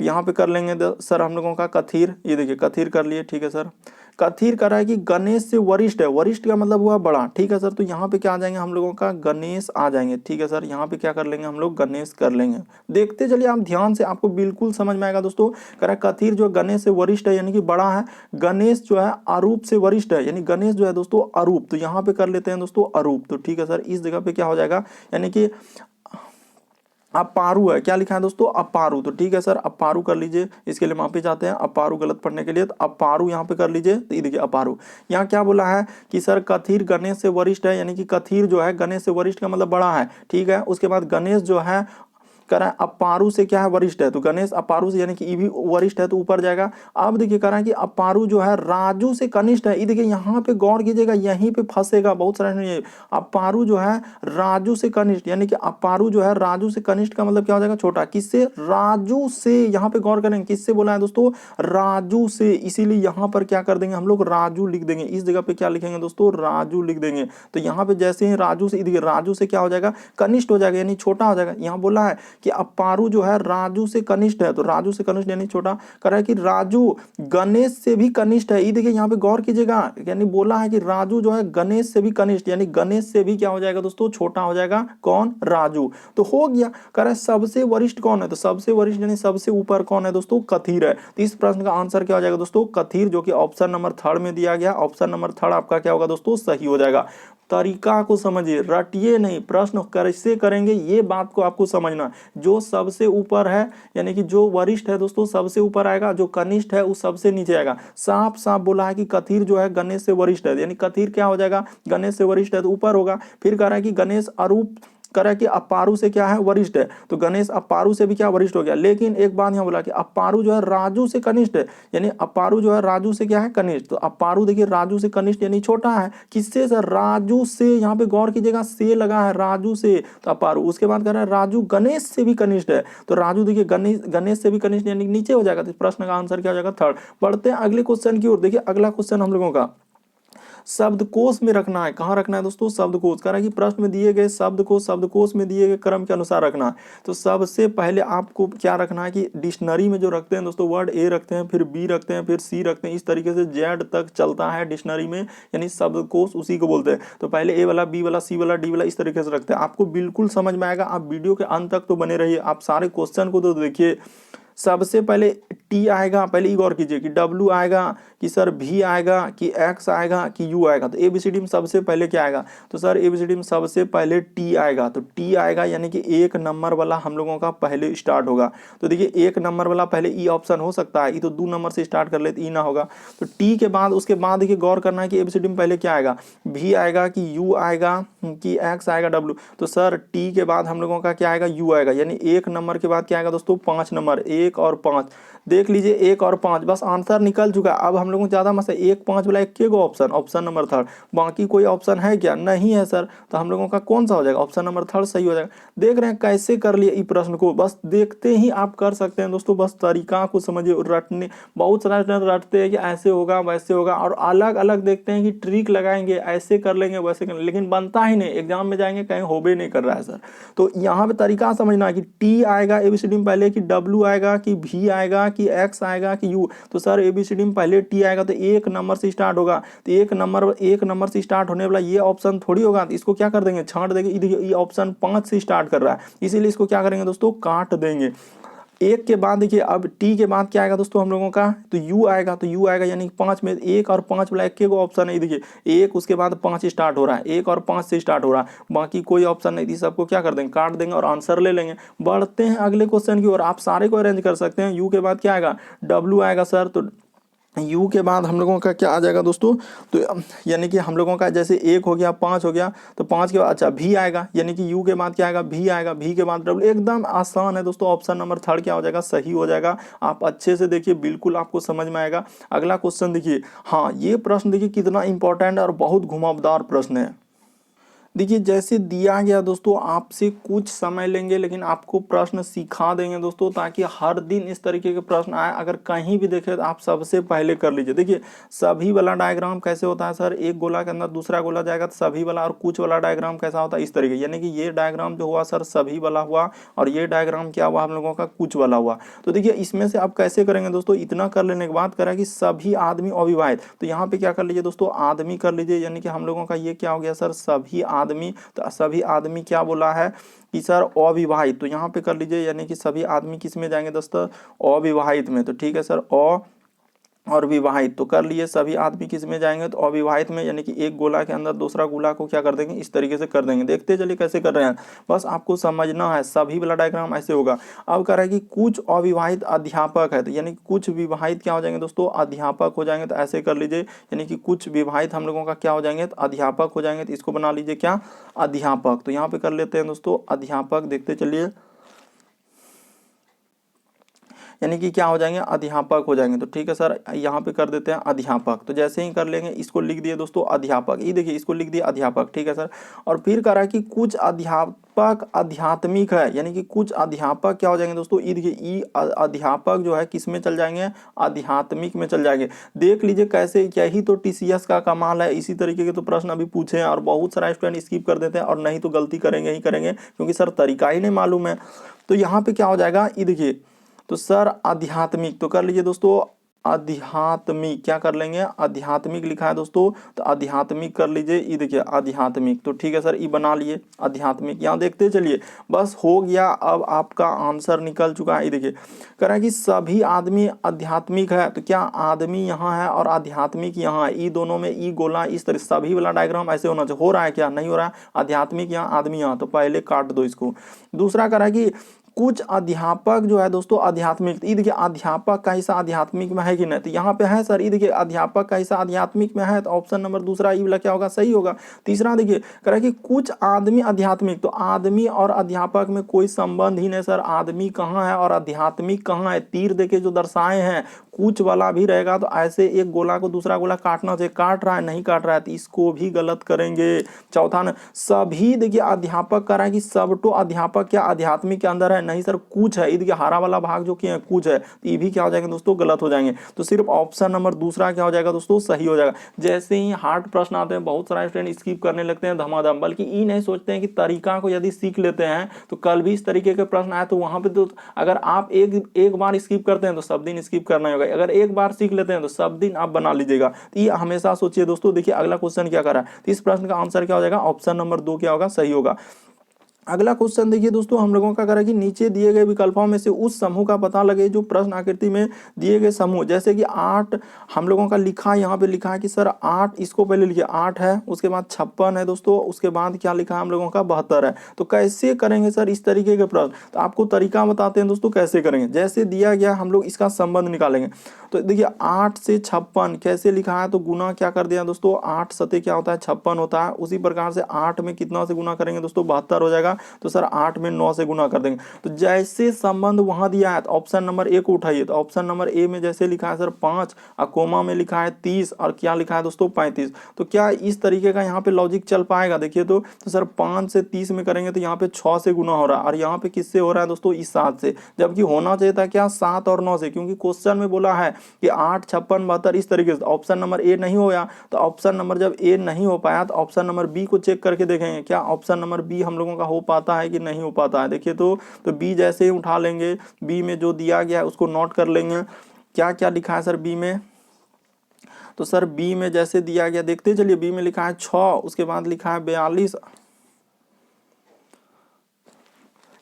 [SPEAKER 1] यहाँ पे कर लेंगे सर हम लोगों का कथीर, ये देखिए कथीर कर लिए, ठीक है सर। कथीर कर रहा है कि गणेश से वरिष्ठ है, वरिष्ठ का मतलब हुआ बड़ा, ठीक है सर। तो यहाँ पे क्या आ जाएंगे हम लोगों का, गणेश आ जाएंगे, ठीक है सर। यहाँ पे क्या कर लेंगे हम लोग, गणेश कर लेंगे। देखते चलिए आप ध्यान से, आपको बिल्कुल समझ में आएगा दोस्तों। कह रहा है कथीर जो गणेश से वरिष्ठ है यानी कि बड़ा है, गणेश जो है अरूप से वरिष्ठ है, यानी गणेश जो है दोस्तों अरूप, तो यहाँ पे कर लेते हैं दोस्तों अरूप, तो ठीक है सर। इस जगह पे क्या हो जाएगा, यानी कि अपारू है, क्या लिखा है दोस्तों, अपारू, तो ठीक है सर अपारू कर लीजिए। इसके लिए माफी चाहते हैं अपारू गलत पढ़ने के लिए, तो अपारू यहाँ पे कर लीजिए। तो ये देखिए अपारू, यहाँ क्या बोला है कि सर कथीर गणेश से वरिष्ठ है, यानी कि कथीर जो है गणेश से वरिष्ठ का मतलब बड़ा है, ठीक है। उसके बाद गणेश जो है कह रहा है अपारू से क्या है, वरिष्ठ है, तो गणेश अपारू से यानी कि ई भी वरिष्ठ है तो ऊपर जाएगा। अब देखिए कह रहा है कि अपारू जो है राजू से कनिष्ठ है, ये देखिए यहाँ पे गौर कीजिएगा, यहीं पे फंसेगा बहुत सारा। ये अपारू जो है राजू से कनिष्ठ, यानी कि अपारू जो है राजू से कनिष्ठ का मतलब क्या हो जाएगा, छोटा। किससे, राजू से, यहाँ पे गौर करेंगे किससे बोला है दोस्तों, राजू से, इसीलिए यहाँ पर क्या कर देंगे हम लोग, राजू लिख देंगे। इस जगह पे क्या लिखेंगे दोस्तों, राजू लिख देंगे। तो यहाँ पे जैसे ही राजू से, देखिए राजू से क्या हो जाएगा, कनिष्ठ हो जाएगा, यानी छोटा हो जाएगा। यहाँ बोला है कि अपारू जो है राजू से कनिष्ठ है, तो राजू से कनिष्ठ यानी छोटा। कह रहा है कि राजू गणेश से भी कनिष्ठ है, ये देखिए यहाँ पे गौर कीजिएगा, यानी बोला है कि राजू जो है गणेश से भी कनिष्ठ, यानी गणेश से भी क्या हो जाएगा दोस्तों, छोटा हो जाएगा, कौन, राजू। तो हो गया। कह रहा है सबसे वरिष्ठ कौन है, तो सबसे वरिष्ठ यानी सबसे ऊपर कौन है दोस्तों, कथीर है। तो इस प्रश्न का आंसर क्या हो जाएगा दोस्तों, कथीर, जो कि ऑप्शन नंबर 3 में दिया गया। ऑप्शन नंबर 3 आपका क्या होगा दोस्तों, सही हो जाएगा। तरीका को समझिए, रटिए नहीं, प्रश्न कैसे करेंगे ये बात को आपको समझना। जो सबसे ऊपर है यानी कि जो वरिष्ठ है दोस्तों सबसे ऊपर आएगा, जो कनिष्ठ है वो सबसे नीचे आएगा। साफ साफ बोला है कि कथीर जो है गणेश से वरिष्ठ है, यानी कथीर क्या हो जाएगा, गणेश से वरिष्ठ है तो ऊपर होगा। फिर कह रहा है कि गणेश अरूप, कह रहा है कि अपारू से क्या है, वरिष्ठ है, तो गणेश अपारू से भी क्या, वरिष्ठ हो गया। लेकिन एक बात यहाँ बोला कि अपारू जो है राजू से कनिष्ठ है, यानी अपारू जो है राजू से क्या है, कनिष्ठ। तो अपारू देखिए राजू से कनिष्ठ यानी छोटा है, किससे सर, राजू से। यहाँ पे गौर कीजिएगा से लगा है, राजू से, तो अपारू। उसके बाद कह रहा है राजू गणेश से भी कनिष्ठ है, तो राजू देखिए गणेश से भी कनिष्ठ यानी नीचे हो जाएगा। तो प्रश्न का आंसर क्या हो जाएगा, 3rd। बढ़ते हैं अगले क्वेश्चन की ओर। देखिए अगला क्वेश्चन हम लोगों का शब्दकोश में रखना है। कहाँ रखना है दोस्तों, शब्दकोश। कह रहा है कि प्रश्न में दिए गए शब्द को शब्दकोश में दिए गए क्रम के अनुसार रखना है। तो सबसे पहले आपको क्या रखना है कि डिक्शनरी में जो रखते हैं दोस्तों, वर्ड ए रखते हैं, फिर बी रखते हैं, फिर सी रखते हैं, इस तरीके से जेड तक चलता है डिक्शनरी में, यानी शब्दकोश उसी को बोलते हैं। तो पहले ए वाला, बी वाला, सी वाला, डी वाला, इस तरीके से रखते हैं। आपको बिल्कुल समझ में आएगा, आप वीडियो के अंत तक तो बने रहिए, आप सारे क्वेश्चन को तो देखिए। सबसे पहले टी आएगा, पहले ही गौर कीजिए कि डब्ल्यू आएगा कि सर वी आएगा कि एक्स आएगा कि यू आएगा। तो एबीसीडी में सबसे पहले क्या आएगा, तो सर एबीसीडी में सबसे पहले टी आएगा। तो टी आएगा यानी कि 1 नंबर वाला हम लोगों का पहले स्टार्ट होगा। तो देखिए 1 नंबर वाला पहले ई ऑप्शन हो सकता है, ई तो 2 नंबर से स्टार्ट कर लेते, ई ना होगा। तो टी के बाद उसके बाद देखिए गौर करना है कि एबीसीडी में पहले क्या आएगा, वी आएगा कि यू आएगा कि एक्स आएगा डब्ल्यू। तो सर टी के बाद हम लोगों का क्या आएगा, यू आएगा। यानी 1 नंबर के बाद क्या आएगा दोस्तों, 5 नंबर, 1 और 5। देख लीजिए 1 और 5, बस आंसर निकल चुका। अब हम लोगों को ज्यादा मसला 1 5 वाला एक को ऑप्शन, ऑप्शन नंबर थर्ड, बाकी कोई ऑप्शन है क्या, नहीं है सर। तो हम लोगों का कौन सा हो जाएगा, ऑप्शन नंबर थर्ड सही हो जाएगा। देख रहे हैं कैसे कर लिए इस प्रश्न को, बस देखते ही आप कर सकते हैं दोस्तों। बस तरीका को समझिए, रटने बहुत सारा रटते हैं कि ऐसे होगा वैसे होगा, और अलग अलग देखते हैं कि ट्रिक लगाएंगे, ऐसे कर लेंगे वैसे कर लेंगे, लेकिन बनता ही नहीं। एग्जाम में जाएंगे कहीं हो भी नहीं कर रहा है सर। तो यहाँ पे तरीका समझना है कि टी आएगा एबीसीडी में पहले, कि डब्ल्यू आएगा कि वी आएगा कि एक्स आएगा कि यू। तो सर एबीसीडी में पहले टी आएगा तो 1 नंबर से स्टार्ट होगा। तो 1 नंबर से स्टार्ट होने वाला ये ऑप्शन थोड़ी होगा, तो इसको क्या कर देंगे, छांट देंगे। ये ऑप्शन 5 से स्टार्ट कर रहा है, इसीलिए इसको क्या करेंगे दोस्तों, काट देंगे। 1 के बाद देखिए अब टी के बाद क्या आएगा दोस्तों हम लोगों का, तो यू आएगा। तो यू आएगा यानी 5 में 1 और 5 वाला एक ऑप्शन है, देखिए 1 उसके बाद 5 स्टार्ट हो रहा है, 1 और 5 से स्टार्ट हो रहा है, बाकी कोई ऑप्शन नहीं। सबको क्या कर देंगे, काट देंगे और आंसर ले लेंगे। बढ़ते हैं अगले क्वेश्चन की ओर, आप सारे को अरेंज कर सकते हैं। यू के बाद क्या आएगा, डब्ल्यू आएगा सर। तो यू के बाद हम लोगों का क्या आ जाएगा दोस्तों, तो यानी कि हम लोगों का जैसे 1 हो गया, 5 हो गया, तो 5 के बाद अच्छा भी आएगा, यानी कि यू के बाद क्या आएगा, भी आएगा, भी के बाद डब्ल्यू। एकदम आसान है दोस्तों, ऑप्शन नंबर थर्ड क्या हो जाएगा, सही हो जाएगा। आप अच्छे से देखिए, बिल्कुल आपको समझ में आएगा। अगला क्वेश्चन देखिए, हाँ ये प्रश्न देखिए कितना इंपॉर्टेंट है और बहुत घुमावदार प्रश्न है। देखिए जैसे दिया गया दोस्तों, आपसे कुछ समय लेंगे लेकिन आपको प्रश्न सिखा देंगे दोस्तों, ताकि हर दिन इस तरीके के प्रश्न आए। अगर कहीं भी देखें तो आप सबसे पहले कर लीजिए। देखिए सभी वाला डायग्राम कैसे होता है सर, एक गोला के अंदर दूसरा गोला जाएगा तो सभी वाला, और कुछ वाला डायग्राम कैसा होता है, इस तरीके। यानी कि ये डायग्राम जो हुआ सर सभी वाला हुआ, और ये डायग्राम क्या हुआ हम लोगों का, कुछ वाला हुआ। तो देखिए इसमें से आप कैसे करेंगे दोस्तों, इतना कर लेने के बाद करें कि सभी आदमी अविवाहित। तो यहाँ पे क्या कर लीजिए दोस्तों, आदमी कर लीजिए, यानी कि हम लोगों का ये क्या हो गया सर, सभी आदमी। तो सभी आदमी क्या बोला है कि सर अविवाहित, तो यहाँ पे कर लीजिए, यानी कि सभी आदमी किस में जाएंगे दोस्तों, अविवाहित में। तो ठीक है सर, और विवाहित तो कर लिए, सभी आदमी किस में जाएंगे, तो अविवाहित में। यानी कि एक गोला के अंदर दूसरा गोला को क्या कर देंगे, इस तरीके से कर देंगे। देखते चलिए कैसे कर रहे हैं, बस आपको समझना है। सभी वाला डायग्राम ऐसे होगा। अब कह रहा है कि कुछ अविवाहित अध्यापक है, तो यानी कुछ विवाहित क्या हो जाएंगे दोस्तों, अध्यापक हो जाएंगे। तो ऐसे कर लीजिए, यानी कि कुछ विवाहित हम लोगों का क्या हो जाएंगे, तो अध्यापक हो जाएंगे। तो इसको बना लीजिए क्या, अध्यापक। तो यहाँ पे कर लेते हैं दोस्तों अध्यापक, देखते चलिए, यानी कि क्या हो जाएंगे, अध्यापक हो जाएंगे। तो ठीक है सर, यहाँ पे कर देते हैं अध्यापक। तो जैसे ही कर लेंगे, इसको लिख दिए दोस्तों अध्यापक, ये देखिए इसको लिख दिया अध्यापक, ठीक है सर। और फिर कह रहा है कि कुछ अध्यापक आध्यात्मिक है, यानी कि कुछ अध्यापक क्या हो जाएंगे दोस्तों, ई देखिए ई अध्यापक जो है किस में चल जाएंगे, आध्यात्मिक में चल जाएंगे। देख लीजिए कैसे, यही तो टीसीएस का कमाल है। इसी तरीके के तो प्रश्न अभी पूछे हैं, और बहुत सारा स्टूडेंट स्किप कर देते हैं, और नहीं तो गलती करेंगे ही करेंगे, क्योंकि सर तरीका ही नहीं मालूम है। तो यहाँ पे क्या हो जाएगा, ये देखिए, तो सर आध्यात्मिक, तो कर लीजिए दोस्तों आध्यात्मिक, क्या कर लेंगे, आध्यात्मिक लिखा है दोस्तों, तो आध्यात्मिक कर लीजिए। ये देखिए आध्यात्मिक, तो ठीक है सर, ये बना लिए आध्यात्मिक। यहाँ देखते चलिए, बस हो गया। अब आपका आंसर निकल चुका है। ये देखिए कह रहा है कि सभी आदमी आध्यात्मिक है, तो क्या आदमी यहाँ है और आध्यात्मिक यहाँ है, ई दोनों में ई गोला इस तरह, सभी वाला डायग्राम ऐसे होना चाहिए। हो रहा है क्या, नहीं हो रहा है, आध्यात्मिक यहाँ आदमी यहाँ, तो पहले काट दो इसको। दूसरा कह रहा है कि कुछ अध्यापक जो है दोस्तों आध्यात्मिक, ये देखिए अध्यापक का हिस्सा आध्यात्मिक में है कि नहीं, तो यहाँ पे है सर। ये देखिए अध्यापक का हिस्सा आध्यात्मिक में है, तो ऑप्शन नंबर दूसरा ये वाला क्या होगा, सही होगा। तीसरा देखिए कह रहा है कि कुछ आदमी आध्यात्मिक, तो आदमी और अध्यापक में कोई संबंध ही नहीं सर। आदमी कहाँ है और आध्यात्मिक कहाँ है, तीर देके जो दर्शाए हैं, कुछ वाला भी रहेगा। तो ऐसे एक गोला को दूसरा गोला काटना चाहिए, काट रहा है नहीं काट रहा है, तो इसको भी गलत करेंगे। चौथा न सभी, देखिए अध्यापक कह रहा है कि सब तो अध्यापक क्या आध्यात्मिक के अंदर है, नहीं सर कुछ है। ये देखिए हरा वाला भाग जो कि है कुछ है, तो ये भी क्या हो जाएगा दोस्तों, गलत हो जाएंगे। तो सिर्फ ऑप्शन नंबर दूसरा क्या हो जाएगा दोस्तों, सही हो जाएगा। जैसे ही हार्ड प्रश्न आते हैं, बहुत सारे स्टूडेंट स्किप करने लगते हैं धमाधम, बल्कि ये नहीं सोचते हैं कि तरीका को यदि सीख लेते हैं तो कल भी इस तरीके के प्रश्न आए तो वहां पे, तो अगर आप एक बार स्किप करते हैं तो सब दिन स्किप करना ही होगा। अगर एक बार सीख लेते हैं तो सब दिन आप बना लीजिएगा। तो ये हमेशा सोचिए दोस्तों। देखिए अगला क्वेश्चन क्या कर रहा है, तो इस प्रश्न का आंसर क्या हो जाएगा, ऑप्शन नंबर 2 क्या होगा, सही होगा। अगला क्वेश्चन देखिए दोस्तों, हम लोगों का करें कि नीचे दिए गए विकल्पों में से उस समूह का पता लगे जो प्रश्न आकृति में दिए गए समूह, जैसे कि 8 हम लोगों का लिखा है, यहाँ पे लिखा है कि सर 8, इसको पहले लिखिए 8 है, उसके बाद 56 है दोस्तों, उसके बाद क्या लिखा है हम लोगों का 72 है। तो कैसे करेंगे सर इस तरीके के प्रश्न, तो आपको तरीका बताते हैं दोस्तों कैसे करेंगे। जैसे दिया गया हम लोग इसका संबंध निकालेंगे। तो देखिए 8 से 56 कैसे लिखा है, तो गुना क्या कर दिया दोस्तों, 8 सते क्या होता है 56 होता है। उसी प्रकार से 8 में कितना से गुना करेंगे दोस्तों 72 हो जाएगा। तो सर 8 में 9 से गुना कर देंगे। तो जैसे संबंध वहां दिया है तो ऑप्शन नंबर ए को उठाइए। तो ऑप्शन नंबर ए में जैसे लिखा है सर 5 और कोमा में लिखा है 30 और क्या लिखा है दोस्तों 35। तो क्या इस तरीके का यहाँ पे लॉजिक चल पाएगा, देखिए तो सर 5 से 30 में करेंगे तो यहाँ पे 6 से गुना हो रहा है और यहाँ पे किससे हो रहा है दोस्तों इस 7 से, जबकि होना चाहिए था क्या 7 और 9 से, क्योंकि क्वेश्चन में बोला है कि 8 56 72 इस तरीके से। ऑप्शन नंबर ए नहीं होया, तो ऑप्शन नंबर जब ए नहीं हो पाया तो ऑप्शन नंबर बी को चेक करके देखेंगे क्या ऑप्शन नंबर बी हम लोगों का हो पाता है कि नहीं हो पाता है। देखिए तो बी जैसे ही उठा लेंगे, बी में जो दिया गया है उसको नोट कर लेंगे। क्या क्या लिखा है सर बी में, तो सर बी में जैसे दिया गया देखते चलिए, बी में लिखा है 6, उसके बाद लिखा है 42,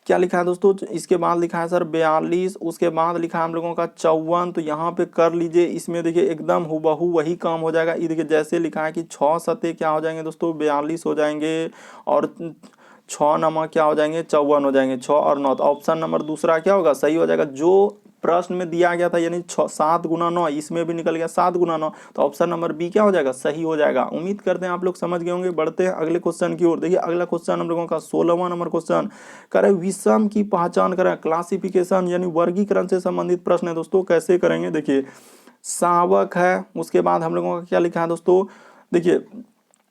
[SPEAKER 1] क्या लिखा है दोस्तों, इसके बाद लिखा है सर 42, उसके बाद लिखा है हम लोगों का 54। तो यहाँ पे कर लीजिए, इसमें देखिए एकदम हुबहू वही काम हो जाएगा। ये देखिए जैसे लिखा है कि 6 सते क्या हो जाएंगे दोस्तों 42 हो जाएंगे और 6 नमा क्या हो जाएंगे 54 हो जाएंगे, 6 और 9। तो ऑप्शन नंबर दूसरा क्या होगा सही हो जाएगा, जो प्रश्न में दिया गया था, यानी 7 गुना 9, इसमें भी निकल गया 7 गुना 9। तो ऑप्शन नंबर बी क्या हो जाएगा सही हो जाएगा। उम्मीद करते हैं आप लोग समझ गए होंगे। बढ़ते हैं अगले क्वेश्चन की ओर। देखिए अगला क्वेश्चन हम लोगों का 16वां नंबर क्वेश्चन, करें विषम की पहचान करें, क्लासिफिकेशन यानी वर्गीकरण से संबंधित प्रश्न है दोस्तों। कैसे करेंगे देखिए, शावक है, उसके बाद हम लोगों का क्या लिखा है दोस्तों, देखिए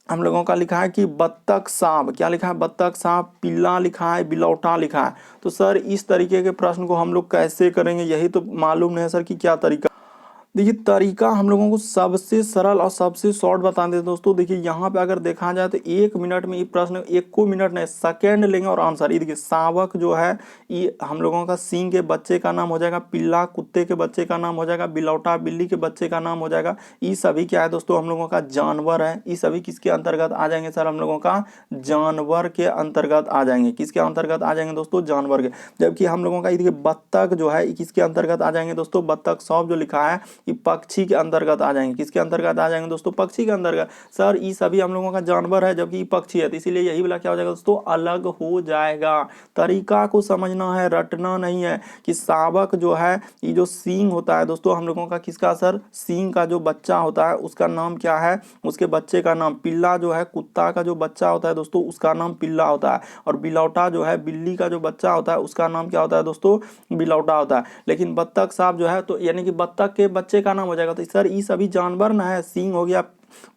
[SPEAKER 1] हम लोगों का लिखा है कि बत्तख सांप, क्या लिखा है बत्तख सांप, पिल्ला लिखा है, बिलौटा लिखा है। तो सर इस तरीके के प्रश्न को हम लोग कैसे करेंगे, यही तो मालूम नहीं है सर कि क्या तरीका। देखिए तरीका हम लोगों को सबसे सरल और सबसे शॉर्ट बता देते दोस्तों। देखिए यहाँ पे अगर देखा जाए तो 1 मिनट में ये प्रश्न, 1 को मिनट नहीं सेकेंड लेंगे और आंसर। ये देखिए शावक जो है ये हम लोगों का सिंह के बच्चे का नाम हो जाएगा, पिल्ला कुत्ते के बच्चे का नाम हो जाएगा, बिलौटा बिल्ली के बच्चे का नाम हो जाएगा। ये सभी क्या है दोस्तों हम लोगों का जानवर है। ये सभी किसके अंतर्गत आ जाएंगे सर, हम लोगों का जानवर के अंतर्गत आ जाएंगे। किसके अंतर्गत आ जाएंगे दोस्तों, जानवर के। जबकि हम लोगों का ये देखिए बत्तख जो है किसके अंतर्गत आ जाएंगे दोस्तों, बत्तख सौंप जो लिखा है कि पक्षी के अंतर्गत आ जाएंगे। किसके अंतर्गत आ जाएंगे दोस्तों, पक्षी के अंतर्गत। सर ये सभी हम लोगों का जानवर है जबकि पक्षी है, तो इसीलिए यही वाला क्या हो जाएगा दोस्तों अलग हो जाएगा। तरीका को समझना है, रटना नहीं है कि शावक जो है ये जो सींग होता है दोस्तों हम लोगों का किसका सर, सींग का जो बच्चा होता है उसका नाम क्या है, उसके बच्चे का नाम। पिल्ला जो है कुत्ता का जो बच्चा होता है दोस्तों उसका नाम पिल्ला होता है। और बिलौटा जो है बिल्ली का जो बच्चा होता है उसका नाम क्या होता है दोस्तों, बिलौटा होता है। लेकिन बत्तख सांप जो है तो यानी कि बत्तख के बच्चे का नाम हो जाएगा। तो सर ये सभी जानवर ना है, सींग हो गया,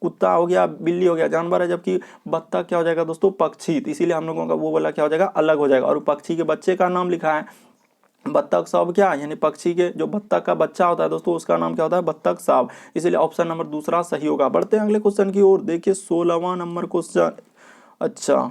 [SPEAKER 1] कुत्ता हो गया, बिल्ली हो गया, जानवर है, जबकि बत्तख क्या हो जाएगा दोस्तों पक्षी। तो इसीलिए हम लोगों का वो वाला क्या हो जाएगा अलग हो जाएगा। और पक्षी के बच्चे का नाम लिखा है बत्तख साहब, क्या यानी पक्षी के जो बत्तख का बच्चा होता है दोस्तों उसका नाम क्या होता है बत्तख साहब। इसलिए ऑप्शन नंबर दूसरा सही होगा। बढ़ते हैं अगले क्वेश्चन की ओर। देखिए 16वां नंबर क्वेश्चन, अच्छा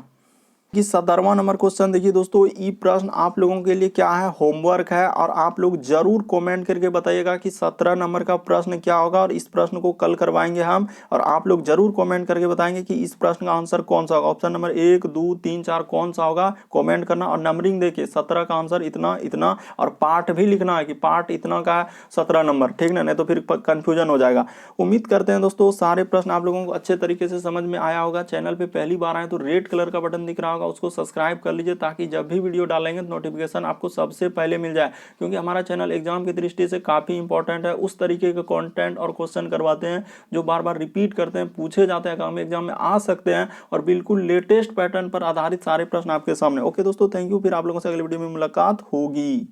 [SPEAKER 1] कि 17वां नंबर क्वेश्चन देखिए दोस्तों, ये प्रश्न आप लोगों के लिए क्या है होमवर्क है और आप लोग जरूर कमेंट करके बताइएगा कि 17 नंबर का प्रश्न क्या होगा। और इस प्रश्न को कल करवाएंगे हम, और आप लोग जरूर कमेंट करके बताएंगे कि इस प्रश्न का आंसर कौन सा होगा। ऑप्शन नंबर 1 2 3 4 कौन सा होगा, कमेंट करना। और नंबरिंग देखिए 17 का आंसर इतना इतना, और पार्ट भी लिखना है कि पार्ट इतना का 17 नंबर, ठीक ना, नहीं तो फिर कंफ्यूजन हो जाएगा। उम्मीद करते हैं दोस्तों सारे प्रश्न आप लोगों को अच्छे तरीके से समझ में आया होगा। चैनल पे पहली बार आए तो रेड कलर का बटन दिख रहा होगा, उसको सब्सक्राइब कर लीजिए ताकि जब भी वीडियो डालेंगे तो नोटिफिकेशन आपको सबसे पहले मिल जाए। क्योंकि हमारा चैनल एग्जाम की दृष्टि से काफी इंपॉर्टेंट है। उस तरीके के कंटेंट और क्वेश्चन करवाते हैं जो बार बार रिपीट करते हैं, पूछे जाते हैं, एग्जाम में आ सकते हैं, और बिल्कुल लेटेस्ट पैटर्न पर आधारित सारे प्रश्न आपके सामने। ओके दोस्तों, थैंक यू। फिर आप लोगों से अगले वीडियो में मुलाकात होगी।